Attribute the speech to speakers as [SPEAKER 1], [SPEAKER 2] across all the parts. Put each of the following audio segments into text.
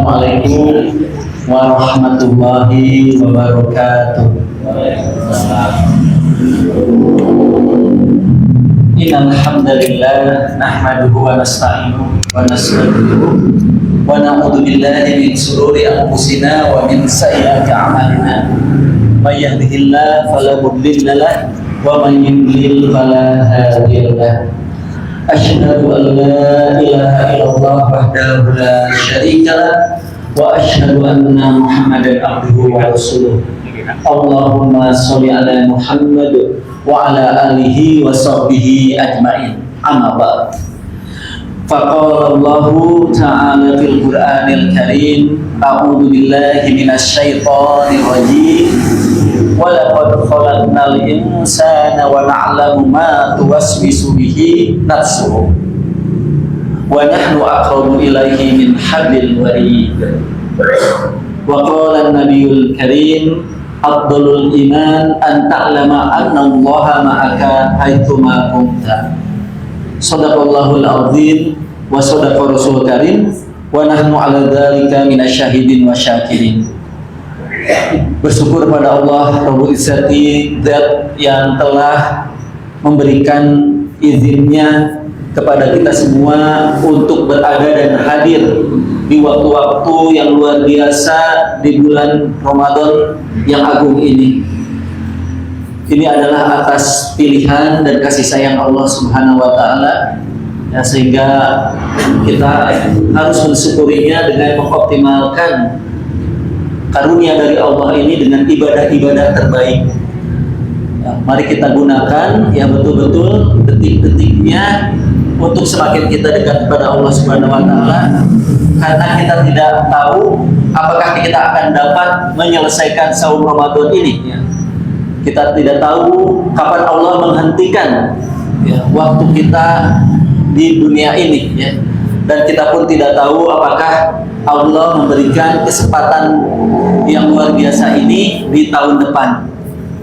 [SPEAKER 1] Assalamualaikum warahmatullahi wabarakatuh. Innal hamdalillah nahmaduhu wa nasta'inuhu wa nastaghfiruh wa na'udzu billahi min shururi anfusina wa min sayyiati a'malina. May yahdihillahu fala mudilla lahu wa may yudlil fala hadiya lahu. Asyhadu an la ilaha illallah wahdahu la syarika lah wa asyhadu anna Muhammadan abduhu wa rasuluh. Allahumma sholli ala Muhammad wa ala alihi wa sahbihi ajmain. Amma ba'd. Faqala Allah ta'ala fil Qur'anil Karim, a'udzu billahi minasy syaithanir rajim. Wa laqad khalaqnal insana wa na'lamu ma tuwaswisu bihi nafsuhu wa nahnu aqrabu ilaihi min hablil warid. Wa qala an-nabiyul karim, afdalul iman an ta'lama anna Allaha ma'aka haitsu ma kunta. Shadaqallahul azim wa shadaqa rasul karim wa nahnu 'ala dzalika minasyahidin wa syakirin. Bersyukur pada Allah Rabbul Izzati, Zat yang telah memberikan izinnya kepada kita semua untuk berada dan hadir di waktu-waktu yang luar biasa di bulan Ramadan yang agung ini. Ini adalah atas pilihan dan kasih sayang Allah Subhanahu wa Ta'ala, ya, sehingga kita harus mensyukurinya dengan mengoptimalkan karunia dari Allah ini dengan ibadah-ibadah terbaik. Ya, mari kita gunakan ya betul-betul detik-detiknya untuk semakin kita dekat kepada Allah Subhanahu wa Ta'ala, karena kita tidak tahu apakah kita akan dapat menyelesaikan saum Ramadan ini. Ya. Kita tidak tahu kapan Allah menghentikan ya, waktu kita di dunia ini, ya. Dan kita pun tidak tahu apakah Allah memberikan kesempatan yang luar biasa ini di tahun depan.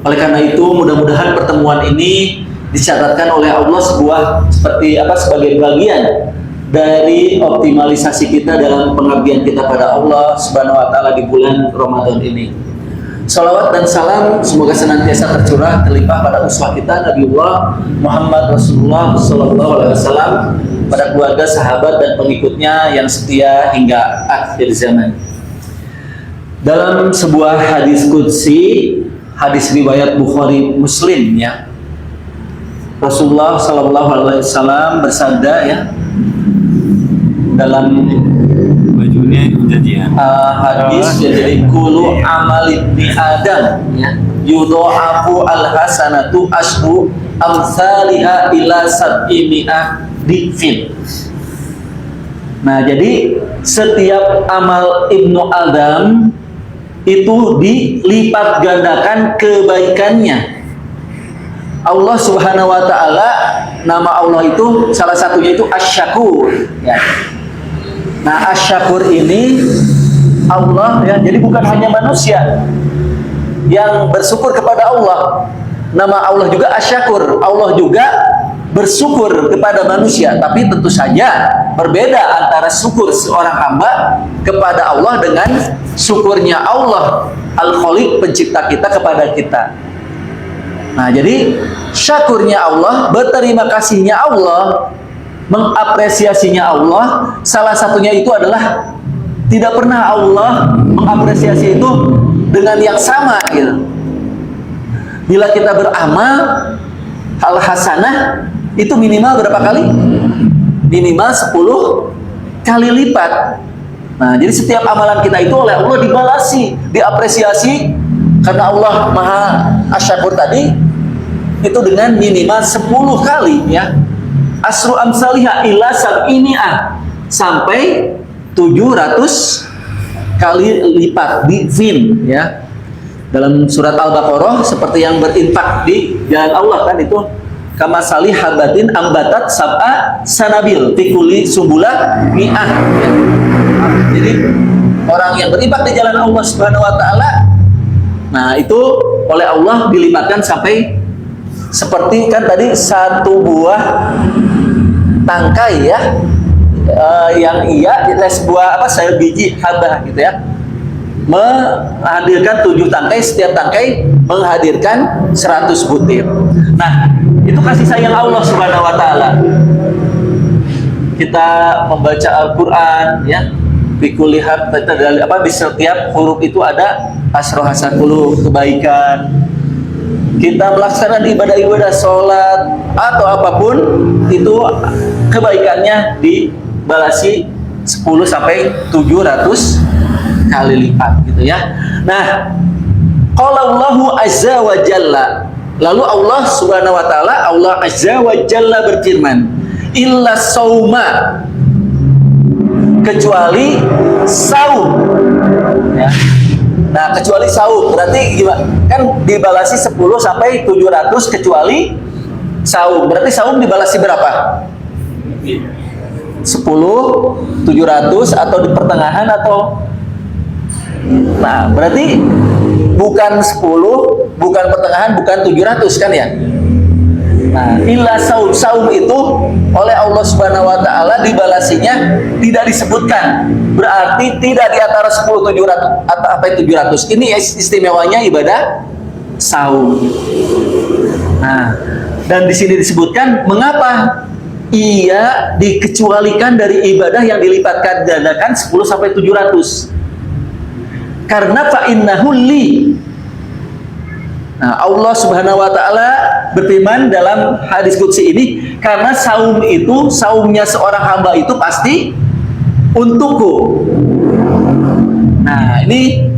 [SPEAKER 1] Oleh karena itu, mudah-mudahan pertemuan ini dicatatkan oleh Allah sebagai bagian dari optimalisasi kita dalam pengabdian kita pada Allah Subhanahu wa Ta'ala di bulan Ramadan ini. Salawat dan salam semoga senantiasa tercurah terlimpah pada uswah kita Nabiullah Muhammad Rasulullah Sallallahu Alaihi Wasallam, pada keluarga, sahabat dan pengikutnya yang setia hingga akhir zaman. Dalam sebuah hadis qudsi, hadis riwayat Bukhari Muslim, ya, Rasulullah Sallallahu Alaihi Wasallam bersabda, ya, dalam
[SPEAKER 2] bajunya janjian
[SPEAKER 1] hadis, jadi kulu amal ibni Adam, ya, yudha'afu al-hasanatu asru amsalihha ila sab'imi'ah difin. Nah, jadi setiap amal ibnu Adam itu dilipat gandakan kebaikannya. Allah Subhanahu wa Ta'ala, nama Allah itu salah satunya itu Asy-Syakur, ya. Nah, Asy-Syakur ini Allah, ya, jadi bukan hanya manusia yang bersyukur kepada Allah. Nama Allah juga Asy-Syakur. Allah juga bersyukur kepada manusia, tapi tentu saja berbeda antara syukur seorang hamba kepada Allah dengan syukurnya Allah Al-Khaliq, pencipta kita, kepada kita. Nah, jadi syakurnya Allah, berterima kasihnya Allah, mengapresiasinya Allah, salah satunya itu adalah tidak pernah Allah mengapresiasi itu dengan yang sama, gitu. Bila kita beramal hal hasanah itu minimal berapa kali? Minimal 10 kali lipat. Nah, jadi setiap amalan kita itu oleh Allah dibalasi, diapresiasi, karena Allah Maha Asy-Syakur tadi itu dengan minimal 10 kali, ya. Asru amsalihha ila sab'imi'ah, sampai 700 kali lipat di fin, ya. Dalam surat Al-Baqarah, seperti yang berinfak di jalan Allah, kan itu kama salih habatin ambatat sab'a sanabil fikuli subulah mi'ah, ya. Jadi orang yang berinfak di jalan Allah Subhanahu wa Ta'ala, nah itu oleh Allah dilipatkan sampai seperti kan tadi satu buah tangkai, ya, yang ia sebuah sayur biji habah gitu ya, menghadirkan 7 tangkai, setiap tangkai menghadirkan 100 butir. Nah, itu kasih sayang Allah Subhanahu wa taala. Kita membaca Al-Qur'an ya, bikulihat di setiap huruf itu ada asroh hasanul kebaikan. Kita melaksanakan ibadah-ibadah sholat atau apapun itu kebaikannya dibalasi 10 sampai 700 kali lipat gitu ya. Nah, qala Allahu azza wa jalla, lalu Allah Subhanahu wa taala, Allah azza wa jalla berfirman, illa sauma, kecuali saum ya. Nah, kecuali saum berarti gimana? Kan dibalasi 10 sampai 700 kecuali saum. Berarti saum dibalasi berapa? 10, 700 atau di pertengahan atau? Nah, berarti bukan 10, bukan pertengahan, bukan 700 kan ya? Nah, illa saum, saum itu oleh Allah Subhanahu wa taala dibalasinya tidak disebutkan. Berarti tidak di antara 10 700 atau apa 700. Ini istimewanya ibadah saum. Nah, dan di sini disebutkan mengapa ia dikecualikan dari ibadah yang dilipat gandakan 10 sampai 700. Karena fa innahu li. Nah, Allah Subhanahu wa taala berfirman dalam hadis qudsi ini, karena saum itu, saumnya seorang hamba itu pasti untukku. Nah, ini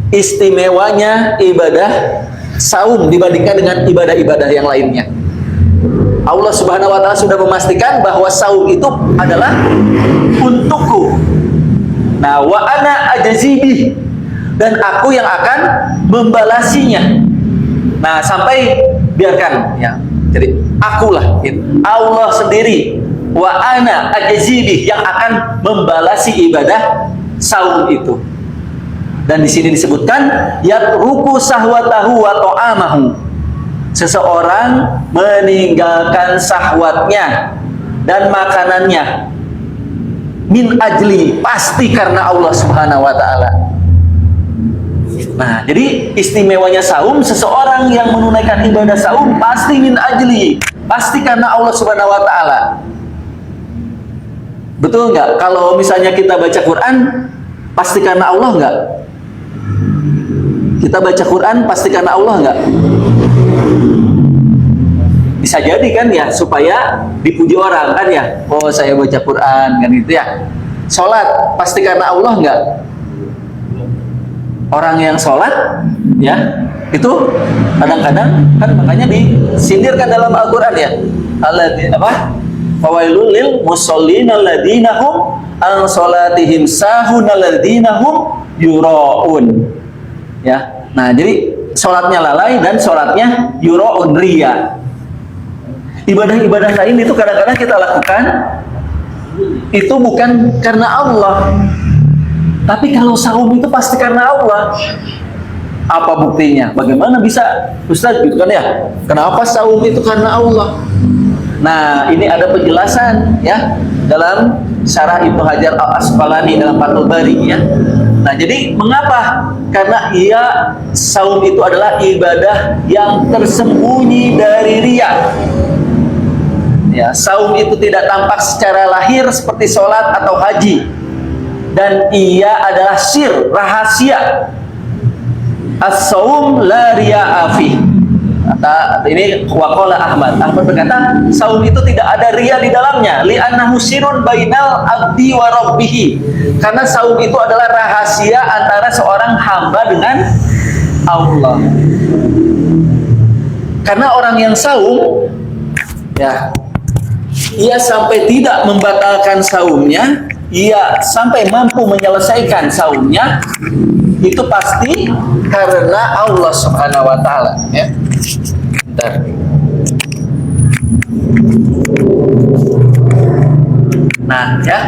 [SPEAKER 1] istimewanya ibadah saum dibandingkan dengan ibadah-ibadah yang lainnya. Allah Subhanahu wa taala sudah memastikan bahwa saum itu adalah untukku. Nah, wa ana ajzibih, dan aku yang akan membalasinya. Nah, sampai biarkan ya. Jadi akulah Allah sendiri, wa ana ajzibih, yang akan membalasi ibadah saum itu. Dan di sini disebutkan yatruku sahwatahu wa ta'amahu. Seseorang meninggalkan sahwatnya dan makanannya min ajli, pasti karena Allah Subhanahu wa taala. Nah, jadi istimewanya saum, seseorang yang menunaikan ibadah saum pasti min ajli, pasti karena Allah Subhanahu wa taala. Betul nggak? Kalau misalnya kita baca Quran, pasti karena Allah nggak? Kita baca Quran pasti karena Allah nggak? Bisa jadi kan ya, supaya dipuji orang kan ya. Oh, saya baca Quran kan gitu ya. Sholat pasti karena Allah nggak? Orang yang sholat ya itu kadang-kadang kan makanya disindirkan dalam Al-Quran ya. Apa? Fawailul lil musallin alladzina hum an sholatihim sahun alladzina hum yuraun. Ya. Nah, jadi sholatnya lalai dan sholatnya yuraun, ria. Ibadah-ibadah lain itu kadang-kadang kita lakukan itu bukan karena Allah, tapi kalau saum itu pasti karena Allah. Apa buktinya? Bagaimana bisa, Ustaz, gitu kan ya? Kenapa saum itu karena Allah? Nah, ini ada penjelasan ya dalam Syarah Ibnu Hajar Al-Asqalani dalam Fathul Bari ya. Nah, jadi mengapa? Karena saum itu adalah ibadah yang tersembunyi dari riya. Ya, saum itu tidak tampak secara lahir seperti sholat atau haji, dan ia adalah sir, rahasia. As-saum la riya'a fi. Ini waqala Ahmad berkata, saum itu tidak ada riya di dalamnya, li'annahu sirrun bainal abdi wa rabbih. Karena saum itu adalah rahasia antara seorang hamba dengan Allah. Karena orang yang saum ya, ia sampai tidak membatalkan saumnya, ia sampai mampu menyelesaikan saumnya, itu pasti karena Allah Subhanahu wa taala ya. Bentar. Nah, ya.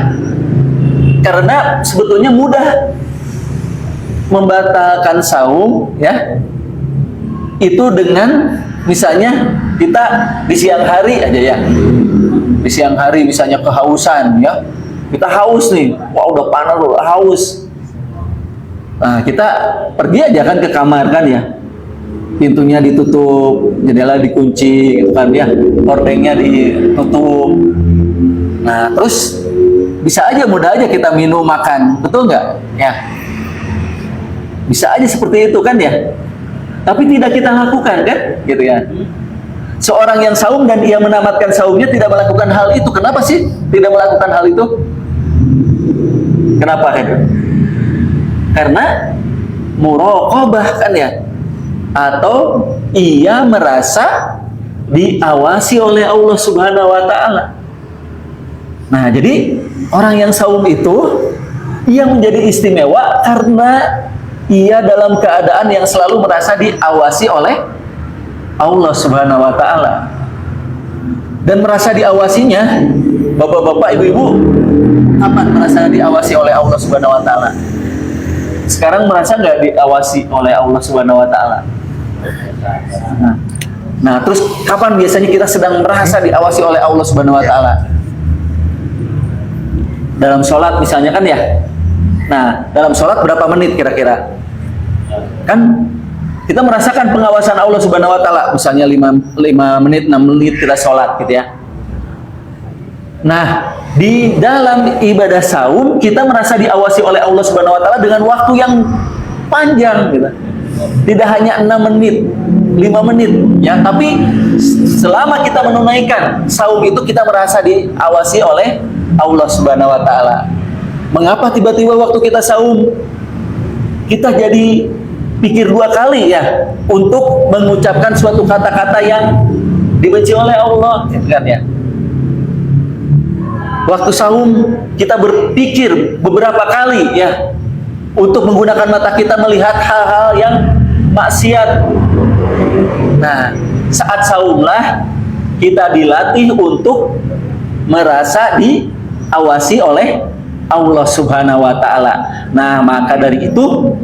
[SPEAKER 1] Karena sebetulnya mudah membatalkan saum ya. Itu dengan misalnya kita di siang hari aja ya. Di siang hari misalnya kehausan ya, Kita haus nih, wah udah panas loh, haus. Nah, kita pergi aja kan ke kamar kan ya. Pintunya ditutup, jendela dikunci gitu kan ya, hordengnya ditutup. Nah, terus bisa aja, mudah aja kita minum makan, betul nggak? Ya, bisa aja seperti itu kan ya. Tapi tidak kita lakukan kan, gitu ya. Seorang yang saum dan ia menamatkan saumnya tidak melakukan hal itu. Kenapa sih tidak melakukan hal itu? Kenapa kan? Karena muraqabah kan ya, atau ia merasa diawasi oleh Allah Subhanahu wa Ta'ala. Nah, jadi orang yang saum itu ia menjadi istimewa karena ia dalam keadaan yang selalu merasa diawasi oleh Allah Subhanahu wa Ta'ala. Dan merasa diawasinya, bapak-bapak, ibu-ibu, kapan merasa diawasi oleh Allah Subhanahu wa Ta'ala? Sekarang merasa nggak diawasi oleh Allah Subhanahu wa Ta'ala? Nah, terus kapan biasanya kita sedang merasa diawasi oleh Allah Subhanahu wa Ta'ala? Dalam sholat misalnya kan ya. Nah, dalam sholat berapa menit kira-kira? Kan kita merasakan pengawasan Allah Subhanahu wa Ta'ala, misalnya 5 menit, 6 menit kita sholat gitu ya. Nah, di dalam ibadah saum kita merasa diawasi oleh Allah Subhanahu wa Ta'ala dengan waktu yang panjang gitu. Tidak hanya 6 menit, 5 menit ya, tapi selama kita menunaikan saum itu kita merasa diawasi oleh Allah Subhanahu wa Ta'ala. Mengapa tiba-tiba waktu kita saum kita jadi pikir 2 kali ya untuk mengucapkan suatu kata-kata yang dibenci oleh Allah, gitu kan ya. Waktu saum kita berpikir beberapa kali ya untuk menggunakan mata kita melihat hal-hal yang maksiat. Nah, saat saumlah kita dilatih untuk merasa diawasi oleh Allah Subhanahu wa Ta'ala. Nah, maka dari itu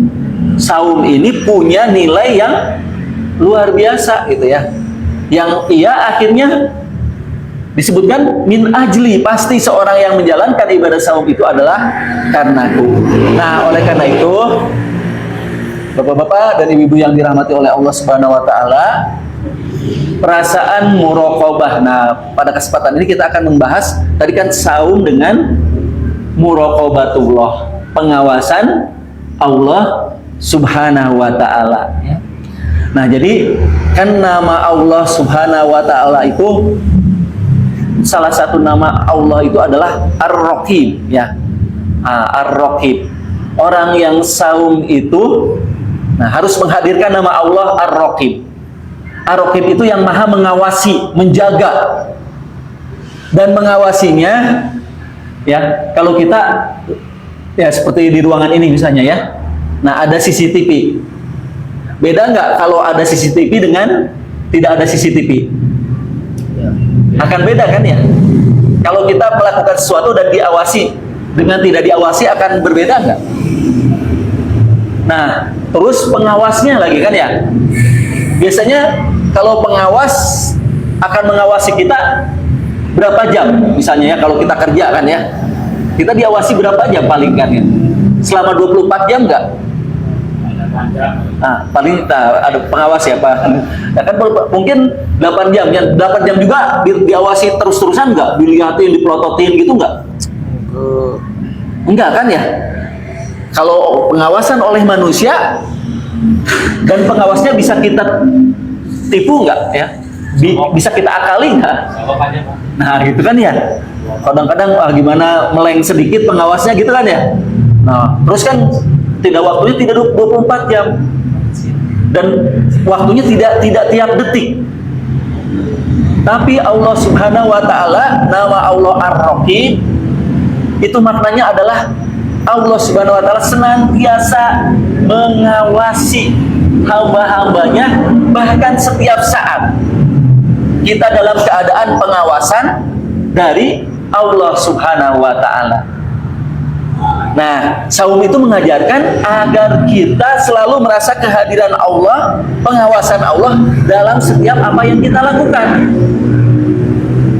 [SPEAKER 1] saum ini punya nilai yang luar biasa gitu ya. Yang ia akhirnya disebutkan min ajli, pasti seorang yang menjalankan ibadah saum itu adalah karenaku. Nah, oleh karena itu bapak-bapak dan ibu-ibu yang dirahmati oleh Allah Subhanahu wa Ta'ala, perasaan muraqabah. Nah, pada kesempatan ini kita akan membahas tadi kan saum dengan muraqabatullah, pengawasan Allah Subhanahu wa Ta'ala ya. Nah, jadi kan nama Allah Subhanahu wa Ta'ala itu, salah satu nama Allah itu adalah Ar-Raqib ya. Ar-Raqib. Orang yang saum itu harus menghadirkan nama Allah Ar-Raqib. Ar-Raqib itu yang maha mengawasi, menjaga. Dan mengawasinya ya, kalau kita ya seperti di ruangan ini misalnya ya. Nah, ada CCTV. Beda nggak kalau ada CCTV dengan tidak ada CCTV? Akan beda kan ya? Kalau kita melakukan sesuatu dan diawasi dengan tidak diawasi akan berbeda nggak? Nah, terus pengawasnya lagi kan ya? Biasanya kalau pengawas akan mengawasi kita berapa jam? Misalnya ya, kalau kita kerja kan ya, kita diawasi berapa jam paling kan ya? Selama 24 jam nggak? Nah, paling ada pengawas ya Pak. Ya kan mungkin 8 jam. Ya, 8 jam juga diawasi terus-terusan nggak? Dilihatin, dipelototin gitu nggak? Enggak kan ya? Kalau pengawasan oleh manusia dan pengawasnya bisa kita tipu nggak ya? Bisa kita akali nggak? Nah, gitu kan ya. Kadang-kadang gimana meleng sedikit pengawasnya gitu kan ya. Nah, terus kan waktunya tidak 24 jam dan waktunya tidak tiap detik. Tapi Allah Subhanahu wa Ta'ala, nama Allah Ar-Raqib itu maknanya adalah Allah Subhanahu wa Ta'ala senantiasa mengawasi hamba-hambanya, bahkan setiap saat kita dalam keadaan pengawasan dari Allah Subhanahu wa Ta'ala. Nah, saum itu mengajarkan agar kita selalu merasa kehadiran Allah, pengawasan Allah dalam setiap apa yang kita lakukan.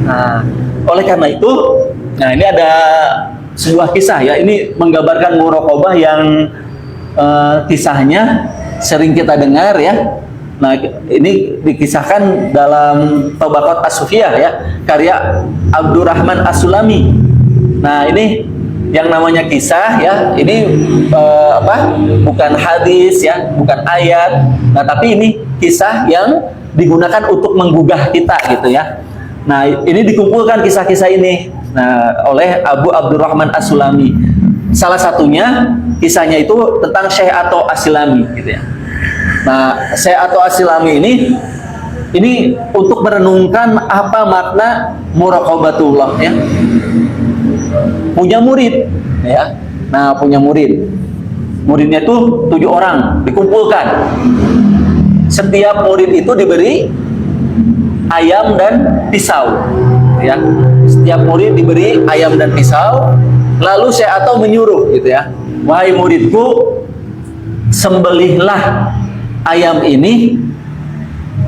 [SPEAKER 1] Nah, oleh karena itu, nah ini ada sebuah kisah ya. Ini menggambarkan muraqabah yang kisahnya sering kita dengar ya. Nah, ini dikisahkan dalam Tabaqat As-Sufiyah ya, karya Abdurrahman As-Sulami. Nah, ini yang namanya kisah ya. Ini bukan hadis ya, bukan ayat. Nah, tapi ini kisah yang digunakan untuk menggugah kita gitu ya. Nah, ini dikumpulkan kisah-kisah ini oleh Abu Abdurrahman As-Sulami. Salah satunya kisahnya itu tentang Syekh Atha As-Silami gitu ya. Nah, Syekh Atha As-Silami ini untuk merenungkan apa makna muraqabatullah ya. Punya murid ya. Nah, punya murid. Muridnya itu 7 orang dikumpulkan. Setiap murid itu diberi ayam dan pisau ya. Setiap murid diberi ayam dan pisau. Lalu Syekh Atha menyuruh gitu ya, wahai muridku, sembelihlah ayam ini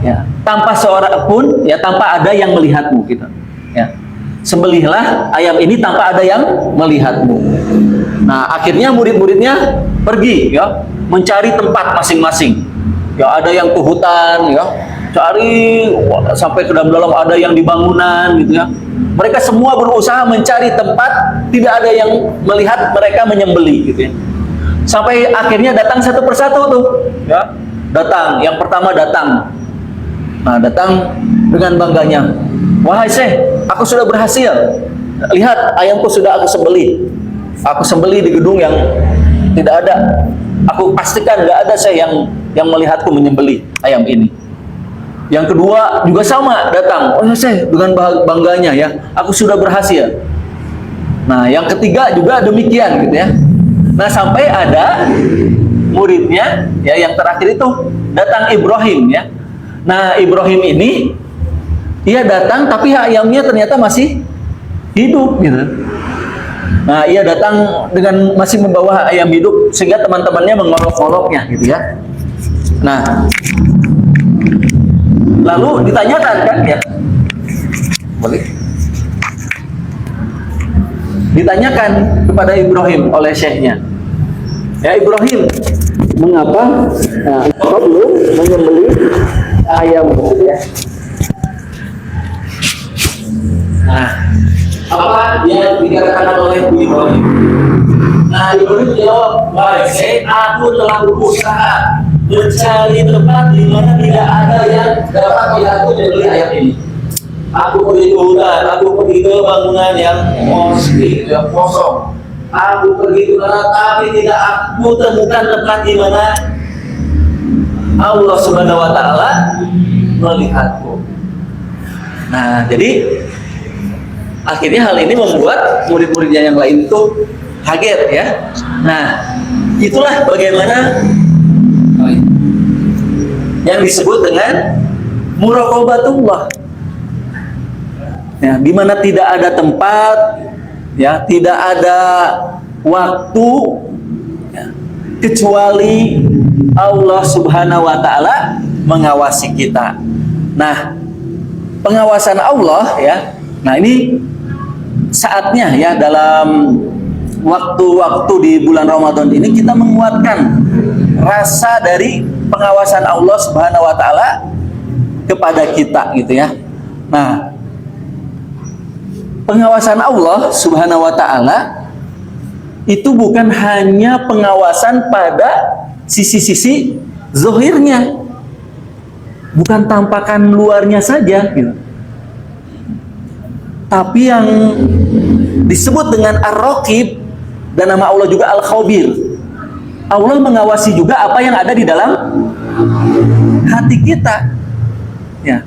[SPEAKER 1] ya, tanpa seorang pun ya, tanpa ada yang melihatmu gitu ya. Sembelihlah ayam ini tanpa ada yang melihatmu. Nah, akhirnya murid-muridnya pergi ya, mencari tempat masing-masing. Ya, ada yang ke hutan ya, cari sampai ke dalam-dalam, ada yang di bangunan gitu ya. Mereka semua berusaha mencari tempat, tidak ada yang melihat mereka menyembelih gitu ya. Sampai akhirnya datang satu persatu tuh ya. Datang, yang pertama datang. Nah, datang dengan bangganya. Wahai Syekh, aku sudah berhasil. Lihat, ayamku sudah aku sembelih. Aku sembelih di gedung yang tidak ada. Aku pastikan nggak ada Syekh yang melihatku menyembelih ayam ini. Yang kedua juga sama, datang. Oh Syekh, dengan bangganya ya, aku sudah berhasil. Nah, yang ketiga juga demikian gitu ya. Nah, sampai ada muridnya ya, yang terakhir itu datang Ibrahim ya. Nah, Ibrahim ini ia datang tapi ayamnya ternyata masih hidup gitu. Nah, ia datang dengan masih membawa ayam hidup sehingga teman-temannya mengolok-oloknya gitu ya. Nah, lalu ditanyakan kan ya, boleh ditanyakan kepada Ibrahim oleh syekhnya, ya Ibrahim, mengapa engkau belum menyembelih ayam gitu ya. Nah, apa yang dikatakan oleh Ibrahim? Nah, Ibrahim jawab, wahai Syekh, aku telah berusaha mencari tempat di mana tidak ada yang dapat melihatku menyembelih ayam ini. Aku pergi ke hutan, aku pergi ke bangunan yang kosong. Aku pergi ke mana, tapi tidak aku temukan tempat di mana Allah Subhanahu Wa Taala melihatku. Nah, jadi akhirnya hal ini membuat murid-muridnya yang lain itu kaget ya. Nah, itulah bagaimana yang disebut dengan muraqabatullah ya, di mana tidak ada tempat ya, tidak ada waktu ya, kecuali Allah Subhanahu wa taala mengawasi kita. Nah, pengawasan Allah ya. Nah, ini saatnya ya, dalam waktu-waktu di bulan Ramadan ini kita menguatkan rasa dari pengawasan Allah Subhanahu wa taala kepada kita gitu ya. Nah, pengawasan Allah Subhanahu wa taala itu bukan hanya pengawasan pada sisi-sisi zahirnya, bukan tampakan luarnya saja gitu. Tapi yang disebut dengan Ar-Raqib, dan nama Allah juga Al-Khabir. Allah mengawasi juga apa yang ada di dalam hati kita. Ya.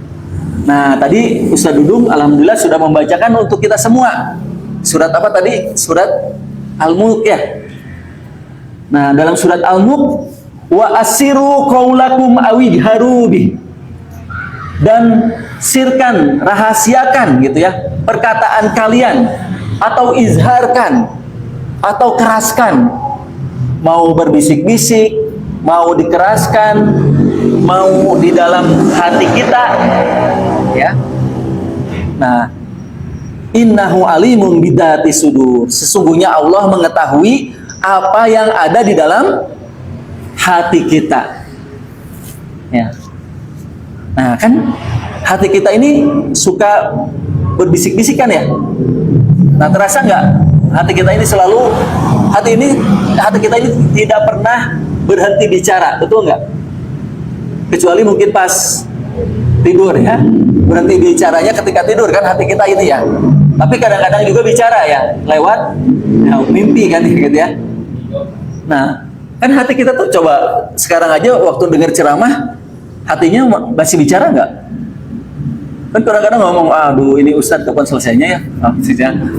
[SPEAKER 1] Nah, tadi Ustaz Dudung alhamdulillah sudah membacakan untuk kita semua. Surat apa tadi? Surat Al-Mulk ya. Nah, dalam surat Al-Mulk, wa asiru qaulakum awidharu bih. Dan sirkan, rahasiakan gitu ya, perkataan kalian, atau izharkan, atau keraskan. Mau berbisik-bisik, mau dikeraskan, mau di dalam hati kita ya. Nah, Innahu alimun bidati sudur. Sesungguhnya Allah mengetahui apa yang ada di dalam hati kita. Ya. Nah, kan hati kita ini suka berbisik-bisikan ya. Nah, terasa nggak hati kita ini selalu hati kita ini tidak pernah berhenti bicara, betul nggak? Kecuali mungkin pas tidur ya, berhenti bicaranya ketika tidur kan hati kita ini ya. Tapi kadang-kadang juga bicara ya lewat mimpi kan gitu ya. Nah, kan hati kita tuh coba sekarang aja waktu dengar ceramah hatinya masih bicara nggak? Kan kadang-kadang ngomong, aduh ini Ustadz kapan selesainya ya?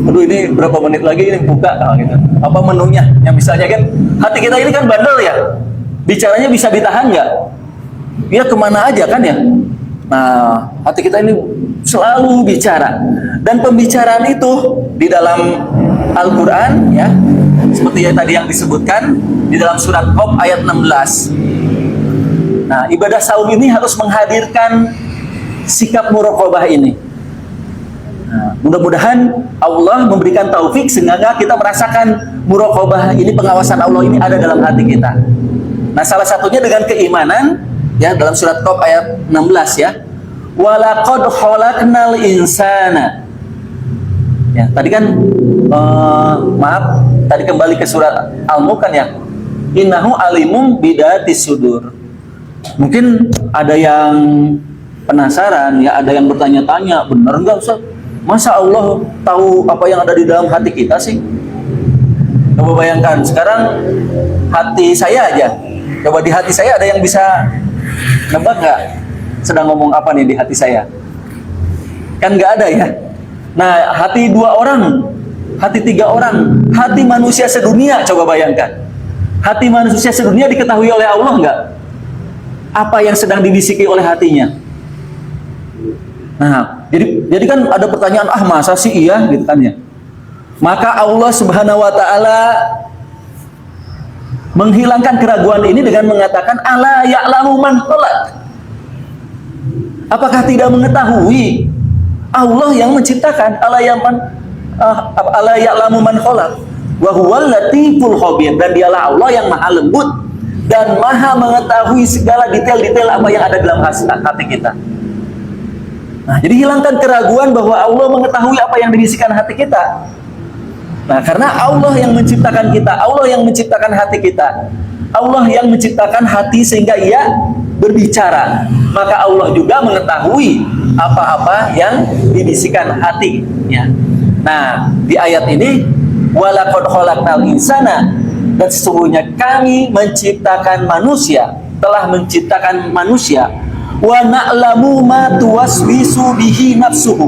[SPEAKER 1] Aduh ini berapa menit lagi ini buka gitu. Apa menunya? Yang misalnya kan hati kita ini kan bandel ya. Bicaranya bisa ditahan nggak? Ya kemana aja kan ya? Nah, hati kita ini selalu bicara. Dan pembicaraan itu di dalam Al-Quran ya, seperti yang tadi yang disebutkan di dalam surat Qaf ayat 16. Nah, ibadah saum ini harus menghadirkan sikap muraqabah ini. Nah, mudah-mudahan Allah memberikan taufik sehingga kita merasakan muraqabah ini, pengawasan Allah ini ada dalam hati kita. Nah, salah satunya dengan keimanan ya, dalam surat Qaf ayat 16 ya. Walaqad khalaqnal insana. Ya, tadi kan maaf, tadi kembali ke surat Al-Mulk kan ya. Innahu alimum bidatis sudur. Mungkin ada yang penasaran ya, ada yang bertanya-tanya, benar enggak Ustaz? Masa Allah tahu apa yang ada di dalam hati kita sih? Coba bayangkan sekarang hati saya aja. Coba di hati saya ada yang bisa nebak nggak? Sedang ngomong apa nih di hati saya? Kan nggak ada ya. Nah, hati 2 orang, hati 3 orang, hati manusia sedunia, coba bayangkan. Hati manusia sedunia diketahui oleh Allah nggak? Apa yang sedang dibisiki oleh hatinya? Nah, jadi kan ada pertanyaan, masa sih iya gitu kan ya. Maka Allah Subhanahu wa taala menghilangkan keraguan ini dengan mengatakan ala ya'lamu man khalaq. Apakah tidak mengetahui Allah yang menciptakan? Ala ya'lamu man khalaq wa huwal latiful khabir, dan dialah Allah yang maha lembut dan maha mengetahui segala detail-detail apa yang ada dalam hati kita. Nah, jadi hilangkan keraguan bahwa Allah mengetahui apa yang dibisikkan hati kita. Nah, karena Allah yang menciptakan kita, Allah yang menciptakan hati kita, Allah yang menciptakan hati sehingga Ia berbicara, maka Allah juga mengetahui apa-apa yang dibisikkan hati. Ya. Nah, di ayat ini, walaqad khalaqnal insana, dan sesungguhnya kami menciptakan manusia, telah menciptakan manusia, wa na'lamu ma tuwaswisu bihi nafsuhu,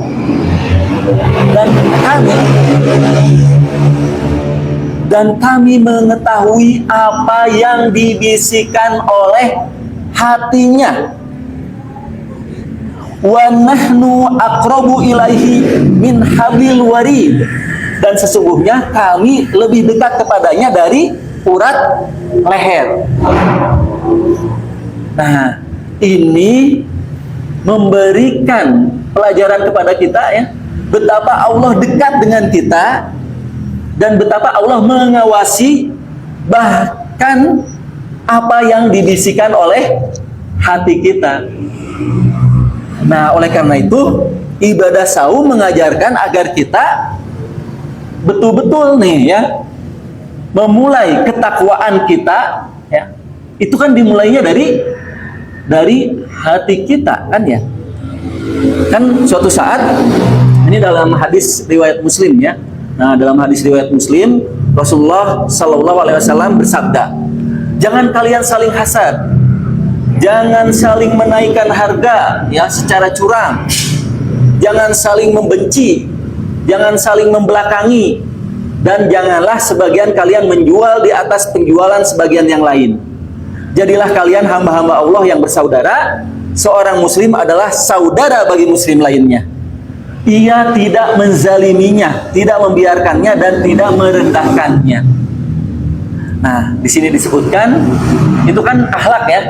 [SPEAKER 1] dan kami mengetahui apa yang dibisikkan oleh hatinya. Wa nahnu aqrabu ilaihi min hablil warid, dan sesungguhnya kami lebih dekat kepadanya dari urat leher. Nah, ini memberikan pelajaran kepada kita ya, betapa Allah dekat dengan kita dan betapa Allah mengawasi bahkan apa yang dibisikkan oleh hati kita. Nah, oleh karena itu ibadah saum mengajarkan agar kita betul-betul nih ya, memulai ketakwaan kita ya. Itu kan dimulainya dari hati kita kan ya. Kan suatu saat, ini dalam hadis riwayat Muslim ya. Nah, dalam hadis riwayat Muslim, Rasulullah Shallallahu Alaihi Wasallam bersabda, jangan kalian saling hasad, jangan saling menaikkan harga ya secara curang, jangan saling membenci, jangan saling membelakangi, dan janganlah sebagian kalian menjual di atas penjualan sebagian yang lain. Jadilah kalian hamba-hamba Allah yang bersaudara. Seorang muslim adalah saudara bagi muslim lainnya. Ia tidak menzaliminya, tidak membiarkannya, dan tidak merendahkannya. Nah, di sini disebutkan itu kan akhlak ya.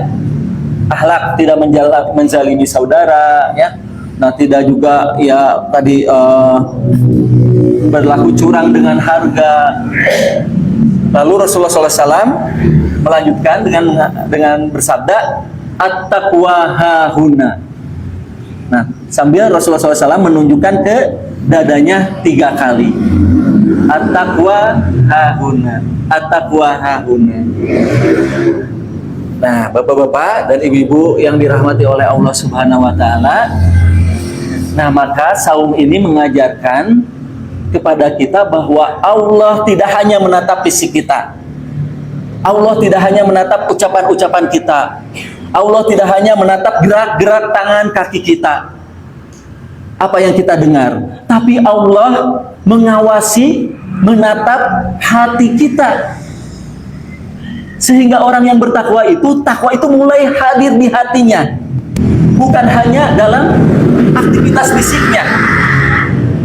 [SPEAKER 1] Akhlak tidak menzalimi saudara ya. Nah, tidak juga ya tadi berlaku curang dengan harga. Lalu Rasulullah SAW melanjutkan dengan bersabda, at-taqwa hahuna. Nah, sambil Rasulullah SAW menunjukkan ke dadanya 3 kali. At-taqwa hahuna, at-taqwa hahuna. Nah, bapak-bapak dan ibu-ibu yang dirahmati oleh Allah Subhanahu wa Ta'ala, nah maka saum ini mengajarkan kepada kita bahwa Allah tidak hanya menatap fisik kita, Allah tidak hanya menatap ucapan-ucapan kita, Allah tidak hanya menatap gerak-gerak tangan kaki kita, apa yang kita dengar, tapi Allah mengawasi, menatap hati kita. Sehingga orang yang bertakwa itu, takwa itu mulai hadir di hatinya, bukan hanya dalam aktivitas fisiknya.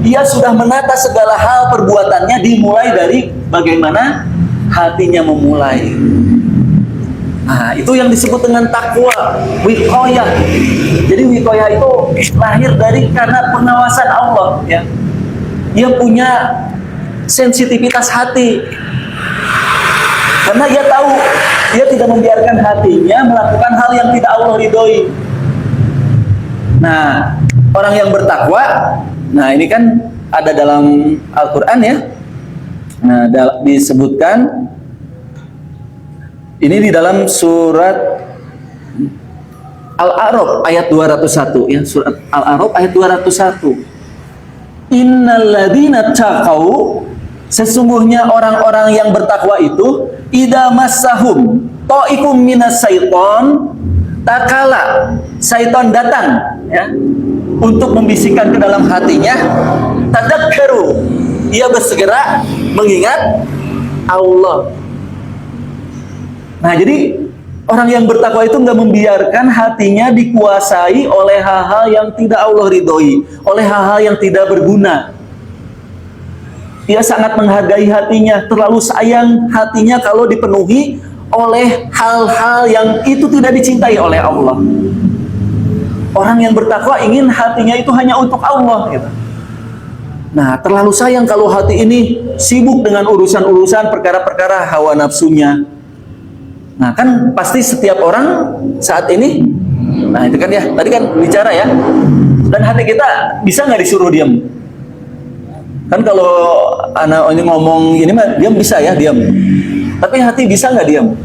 [SPEAKER 1] Dia sudah menata segala hal perbuatannya, dimulai dari bagaimana hatinya memulai. Nah, itu yang disebut dengan takwa, wiqayah. Jadi wiqayah itu lahir dari karena pengawasan Allah, ya. Dia punya sensitivitas hati. Karena dia tahu, dia tidak membiarkan hatinya melakukan hal yang tidak Allah ridhoi. Nah, orang yang bertakwa, nah ini kan ada dalam Al-Quran, ya. Nah, disebutkan ini di dalam surat Al-A'raf ayat 201, ya, surat Al-A'raf ayat 201. Innalladzina taqau, sesungguhnya orang-orang yang bertakwa itu, idza massahum ta'ikum minas syaiton, takala syaitan datang, ya, untuk membisikkan ke dalam hatinya, tadzakkaru, ia bersegera mengingat Allah. Nah, jadi orang yang bertakwa itu nggak membiarkan hatinya dikuasai oleh hal-hal yang tidak Allah ridhoi, oleh hal-hal yang tidak berguna. Dia sangat menghargai hatinya, terlalu sayang hatinya kalau dipenuhi oleh hal-hal yang itu tidak dicintai oleh Allah. Orang yang bertakwa ingin hatinya itu hanya untuk Allah, gitu. Nah, terlalu sayang kalau hati ini sibuk dengan urusan-urusan perkara-perkara hawa nafsunya. Nah, kan pasti setiap orang saat ini, nah itu kan ya, tadi kan bicara ya, dan hati kita bisa nggak disuruh diam? Kan kalau anak ini ngomong ini mah diam bisa ya, diam. Tapi hati bisa nggak diam?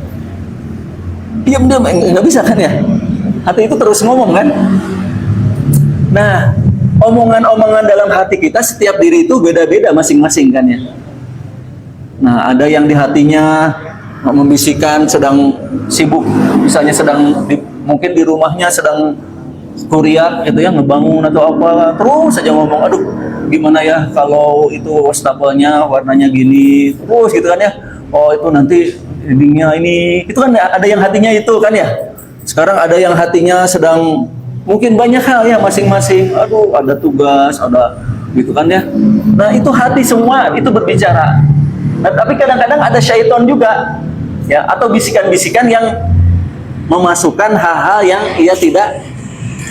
[SPEAKER 1] Diam nggak bisa kan ya? Hati itu terus ngomong kan? Nah, omongan-omongan dalam hati kita setiap diri itu beda-beda masing-masing kan ya? Nah, ada yang di hatinya membisikkan sedang sibuk, misalnya sedang mungkin di rumahnya sedang kuliah gitu ya, ngebangun atau apa, terus saja ngomong, aduh gimana ya kalau itu wastafelnya warnanya gini, terus gitu kan ya, oh itu nanti dindingnya ini, itu kan ada yang hatinya itu kan ya. Sekarang ada yang hatinya sedang mungkin banyak hal ya masing-masing, aduh ada tugas, ada gitu kan ya. Nah itu hati semua itu berbicara. Nah, tapi kadang-kadang ada syaitan juga ya, atau bisikan-bisikan yang memasukkan hal-hal yang ia tidak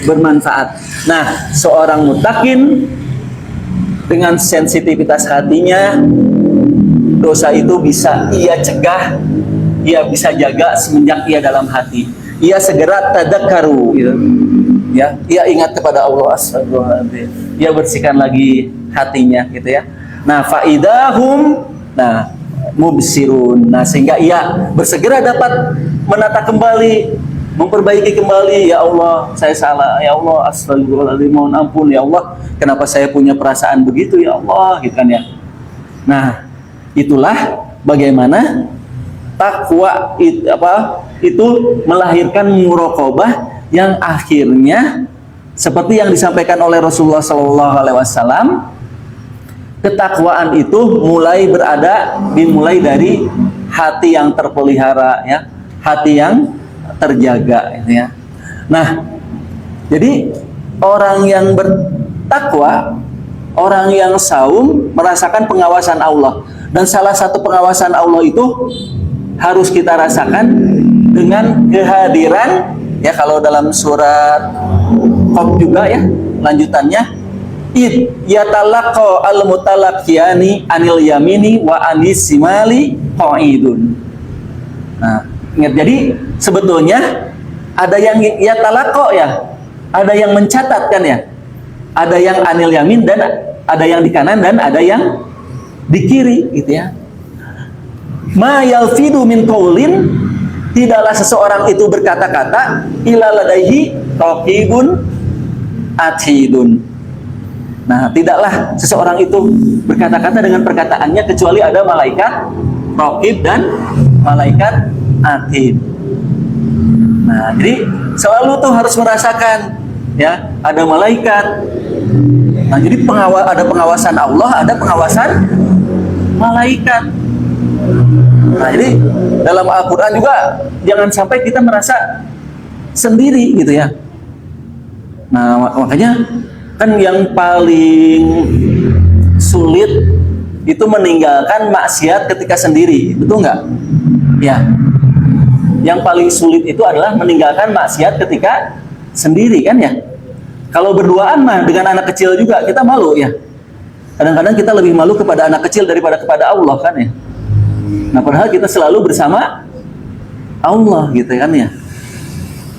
[SPEAKER 1] bermanfaat. Nah, seorang muttaqin dengan sensitivitas hatinya, dosa itu bisa ia cegah, ia bisa jaga semenjak ia dalam hati. Ia segera tadzakkaru, gitu. Ya, ia ingat kepada Allah, astagfirullahaladzim. Ia bersihkan lagi hatinya, gitu ya. Nah, faidahum, nah mubsirun, nah sehingga ia bersegera dapat menata kembali, memperbaiki kembali. Ya Allah, saya salah, ya Allah, astagfirullahaladzim, mohon ampun ya Allah, kenapa saya punya perasaan begitu ya Allah, gitu kan ya. Nah, itulah bagaimana takwa itu melahirkan muraqabah yang akhirnya seperti yang disampaikan oleh Rasulullah SAW. Ketakwaan itu dimulai dari hati yang terpelihara, ya, hati yang terjaga, ya. Nah, jadi orang yang bertakwa, orang yang saum merasakan pengawasan Allah, dan salah satu pengawasan Allah itu harus kita rasakan dengan kehadiran, ya, kalau dalam surat Qaf juga ya lanjutannya, id yatalaqa al-mutalaqiyani anil yamini wa anis simali qaidun. Nah, ingat, jadi sebetulnya ada yang yatalaqa ya, ada yang mencatat kan ya, ada yang anil yamin dan ada yang di kanan dan ada yang di kiri gitu ya. Ma yalfidu min qaulin, tidaklah seseorang itu berkata-kata illa ladaihi raqibun atidun. Nah, tidaklah seseorang itu berkata-kata dengan perkataannya kecuali ada malaikat raqib dan malaikat atid. Nah, jadi selalu tuh harus merasakan ya, ada malaikat. Nah, jadi ada pengawasan Allah, ada pengawasan malaikat. Nah, jadi dalam Al-Quran juga jangan sampai kita merasa sendiri gitu ya. Nah, makanya kan yang paling sulit itu meninggalkan maksiat ketika sendiri, betul nggak? Ya, yang paling sulit itu adalah meninggalkan maksiat ketika sendiri kan ya. Kalau berduaan mah dengan anak kecil juga kita malu ya. Kadang-kadang kita lebih malu kepada anak kecil daripada kepada Allah kan ya. Nah, padahal kita selalu bersama Allah gitu kan ya.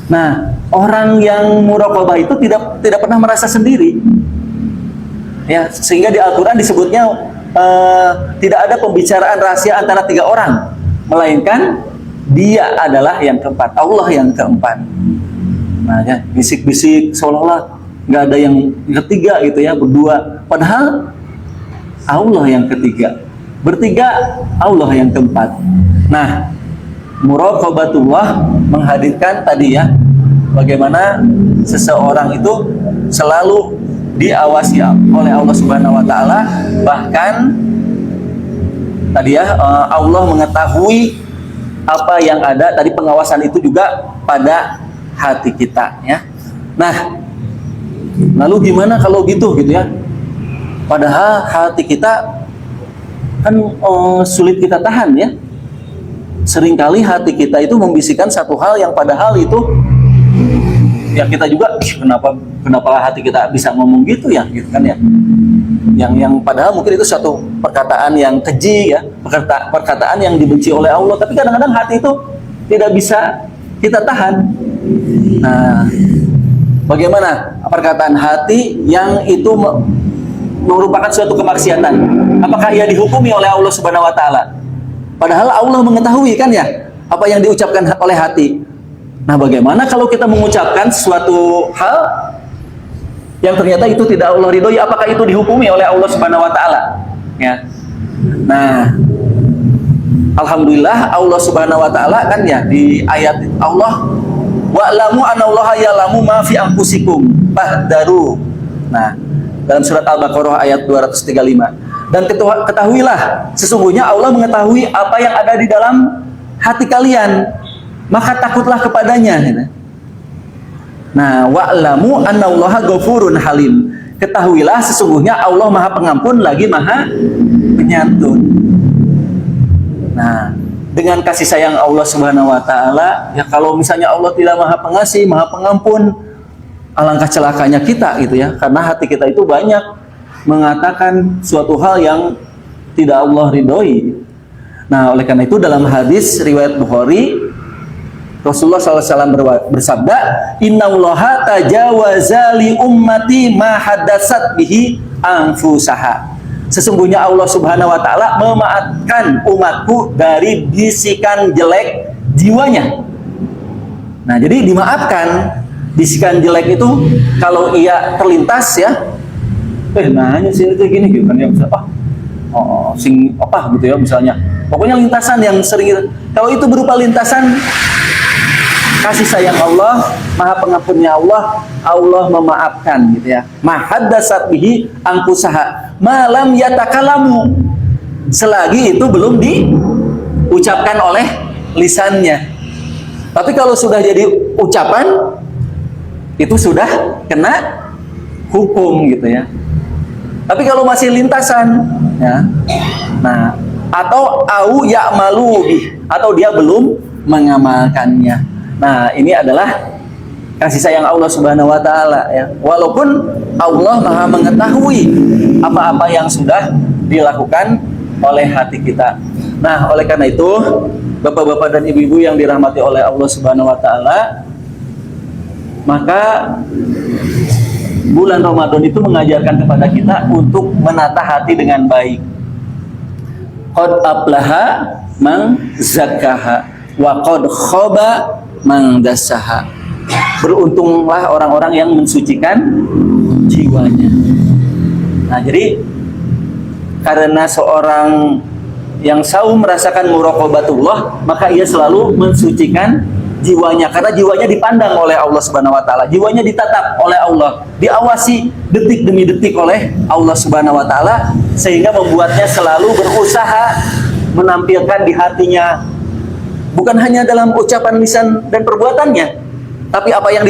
[SPEAKER 1] Nah, orang yang muraqabah itu tidak pernah merasa sendiri. Ya, sehingga di Al-Qur'an disebutnya tidak ada pembicaraan rahasia antara 3 orang, melainkan Dia adalah yang keempat, Allah yang keempat. Nah, ya, bisik-bisik seolah-olah nggak ada yang ketiga gitu ya, berdua. Padahal Allah yang ketiga. Bertiga, Allah yang keempat. Nah, muraqabatullah menghadirkan tadi ya, bagaimana seseorang itu selalu diawasi oleh Allah Subhanahu wa taala, bahkan tadi ya, Allah mengetahui apa yang ada, tadi pengawasan itu juga pada hati kita ya. Nah, lalu gimana kalau gitu ya? Padahal hati kita kan sulit kita tahan ya. Seringkali hati kita itu membisikkan satu hal yang padahal itu ya kita juga kenapa hati kita bisa ngomong gitu ya, gitu kan ya. Yang padahal mungkin itu satu perkataan yang keji ya, perkataan yang dibenci oleh Allah, tapi kadang-kadang hati itu tidak bisa kita tahan. Nah, bagaimana perkataan hati yang itu merupakan suatu kemaksiatan? Apakah ia dihukumi oleh Allah Subhanahu wa taala? Padahal Allah mengetahui kan ya apa yang diucapkan oleh hati. Nah, bagaimana kalau kita mengucapkan suatu hal yang ternyata itu tidak Allah ridhoi, apakah itu dihukumi oleh Allah Subhanahu wa taala? Ya. Nah, alhamdulillah Allah Subhanahu wa taala kan ya di ayat Allah, wa'lamu anallaha ya'lamu ma fi anfusikum fahdaru. Nah, dalam surat Al-Baqarah ayat 235. Dan ketahuilah sesungguhnya Allah mengetahui apa yang ada di dalam hati kalian, maka takutlah kepadanya. Nah, wa'lamu annallaha ghafurun halim. Ketahuilah sesungguhnya Allah Maha Pengampun lagi Maha Penyantun. Nah, dengan kasih sayang Allah Subhanahu wa taala, ya kalau misalnya Allah tidak Maha Pengasih, Maha Pengampun, alangkah celakanya kita gitu ya, karena hati kita itu banyak mengatakan suatu hal yang tidak Allah ridhoi. Nah, oleh karena itu dalam hadis riwayat Bukhari, Rasulullah SAW bersabda, innallaha tajawaza li ummati ma hadatsat bihi anfusaha. Sesungguhnya Allah Subhanahu wa taala memaafkan umatku dari bisikan jelek jiwanya. Nah, jadi dimaafkan bisikan jelek itu kalau ia terlintas ya. Nanya sini tuh gini gitu kan ya, bisa sing apa gitu ya misalnya. Pokoknya lintasan yang sering gitu. Kalau itu berupa lintasan kasih sayang Allah, Maha Pengampunnya Allah, Allah memaafkan gitu ya. Mahaddatsat bihi anfusaha malam yatakalamu, selagi itu belum diucapkan oleh lisannya. Tapi kalau sudah jadi ucapan, itu sudah kena hukum gitu ya. Tapi kalau masih lintasan ya, nah, atau au ya'malu bih, atau dia belum mengamalkannya. Nah, ini adalah kasih sayang Allah Subhanahu wa taala ya. Walaupun Allah Maha mengetahui apa-apa yang sudah dilakukan oleh hati kita. Nah, oleh karena itu, Bapak-bapak dan Ibu-ibu yang dirahmati oleh Allah Subhanahu wa taala, maka bulan Ramadan itu mengajarkan kepada kita untuk menata hati dengan baik. Qad aflaha man zakkaha wa qad khaba man dassaha. Beruntunglah orang-orang yang mensucikan jiwanya. Nah, jadi karena seorang yang saum merasakan muraqabatullah, maka ia selalu mensucikan jiwanya, karena jiwanya dipandang oleh Allah Subhanahu wa taala, jiwanya ditatap oleh Allah, diawasi detik demi detik oleh Allah Subhanahu wa taala, sehingga membuatnya selalu berusaha menampilkan di hatinya, bukan hanya dalam ucapan lisan dan perbuatannya, tapi apa yang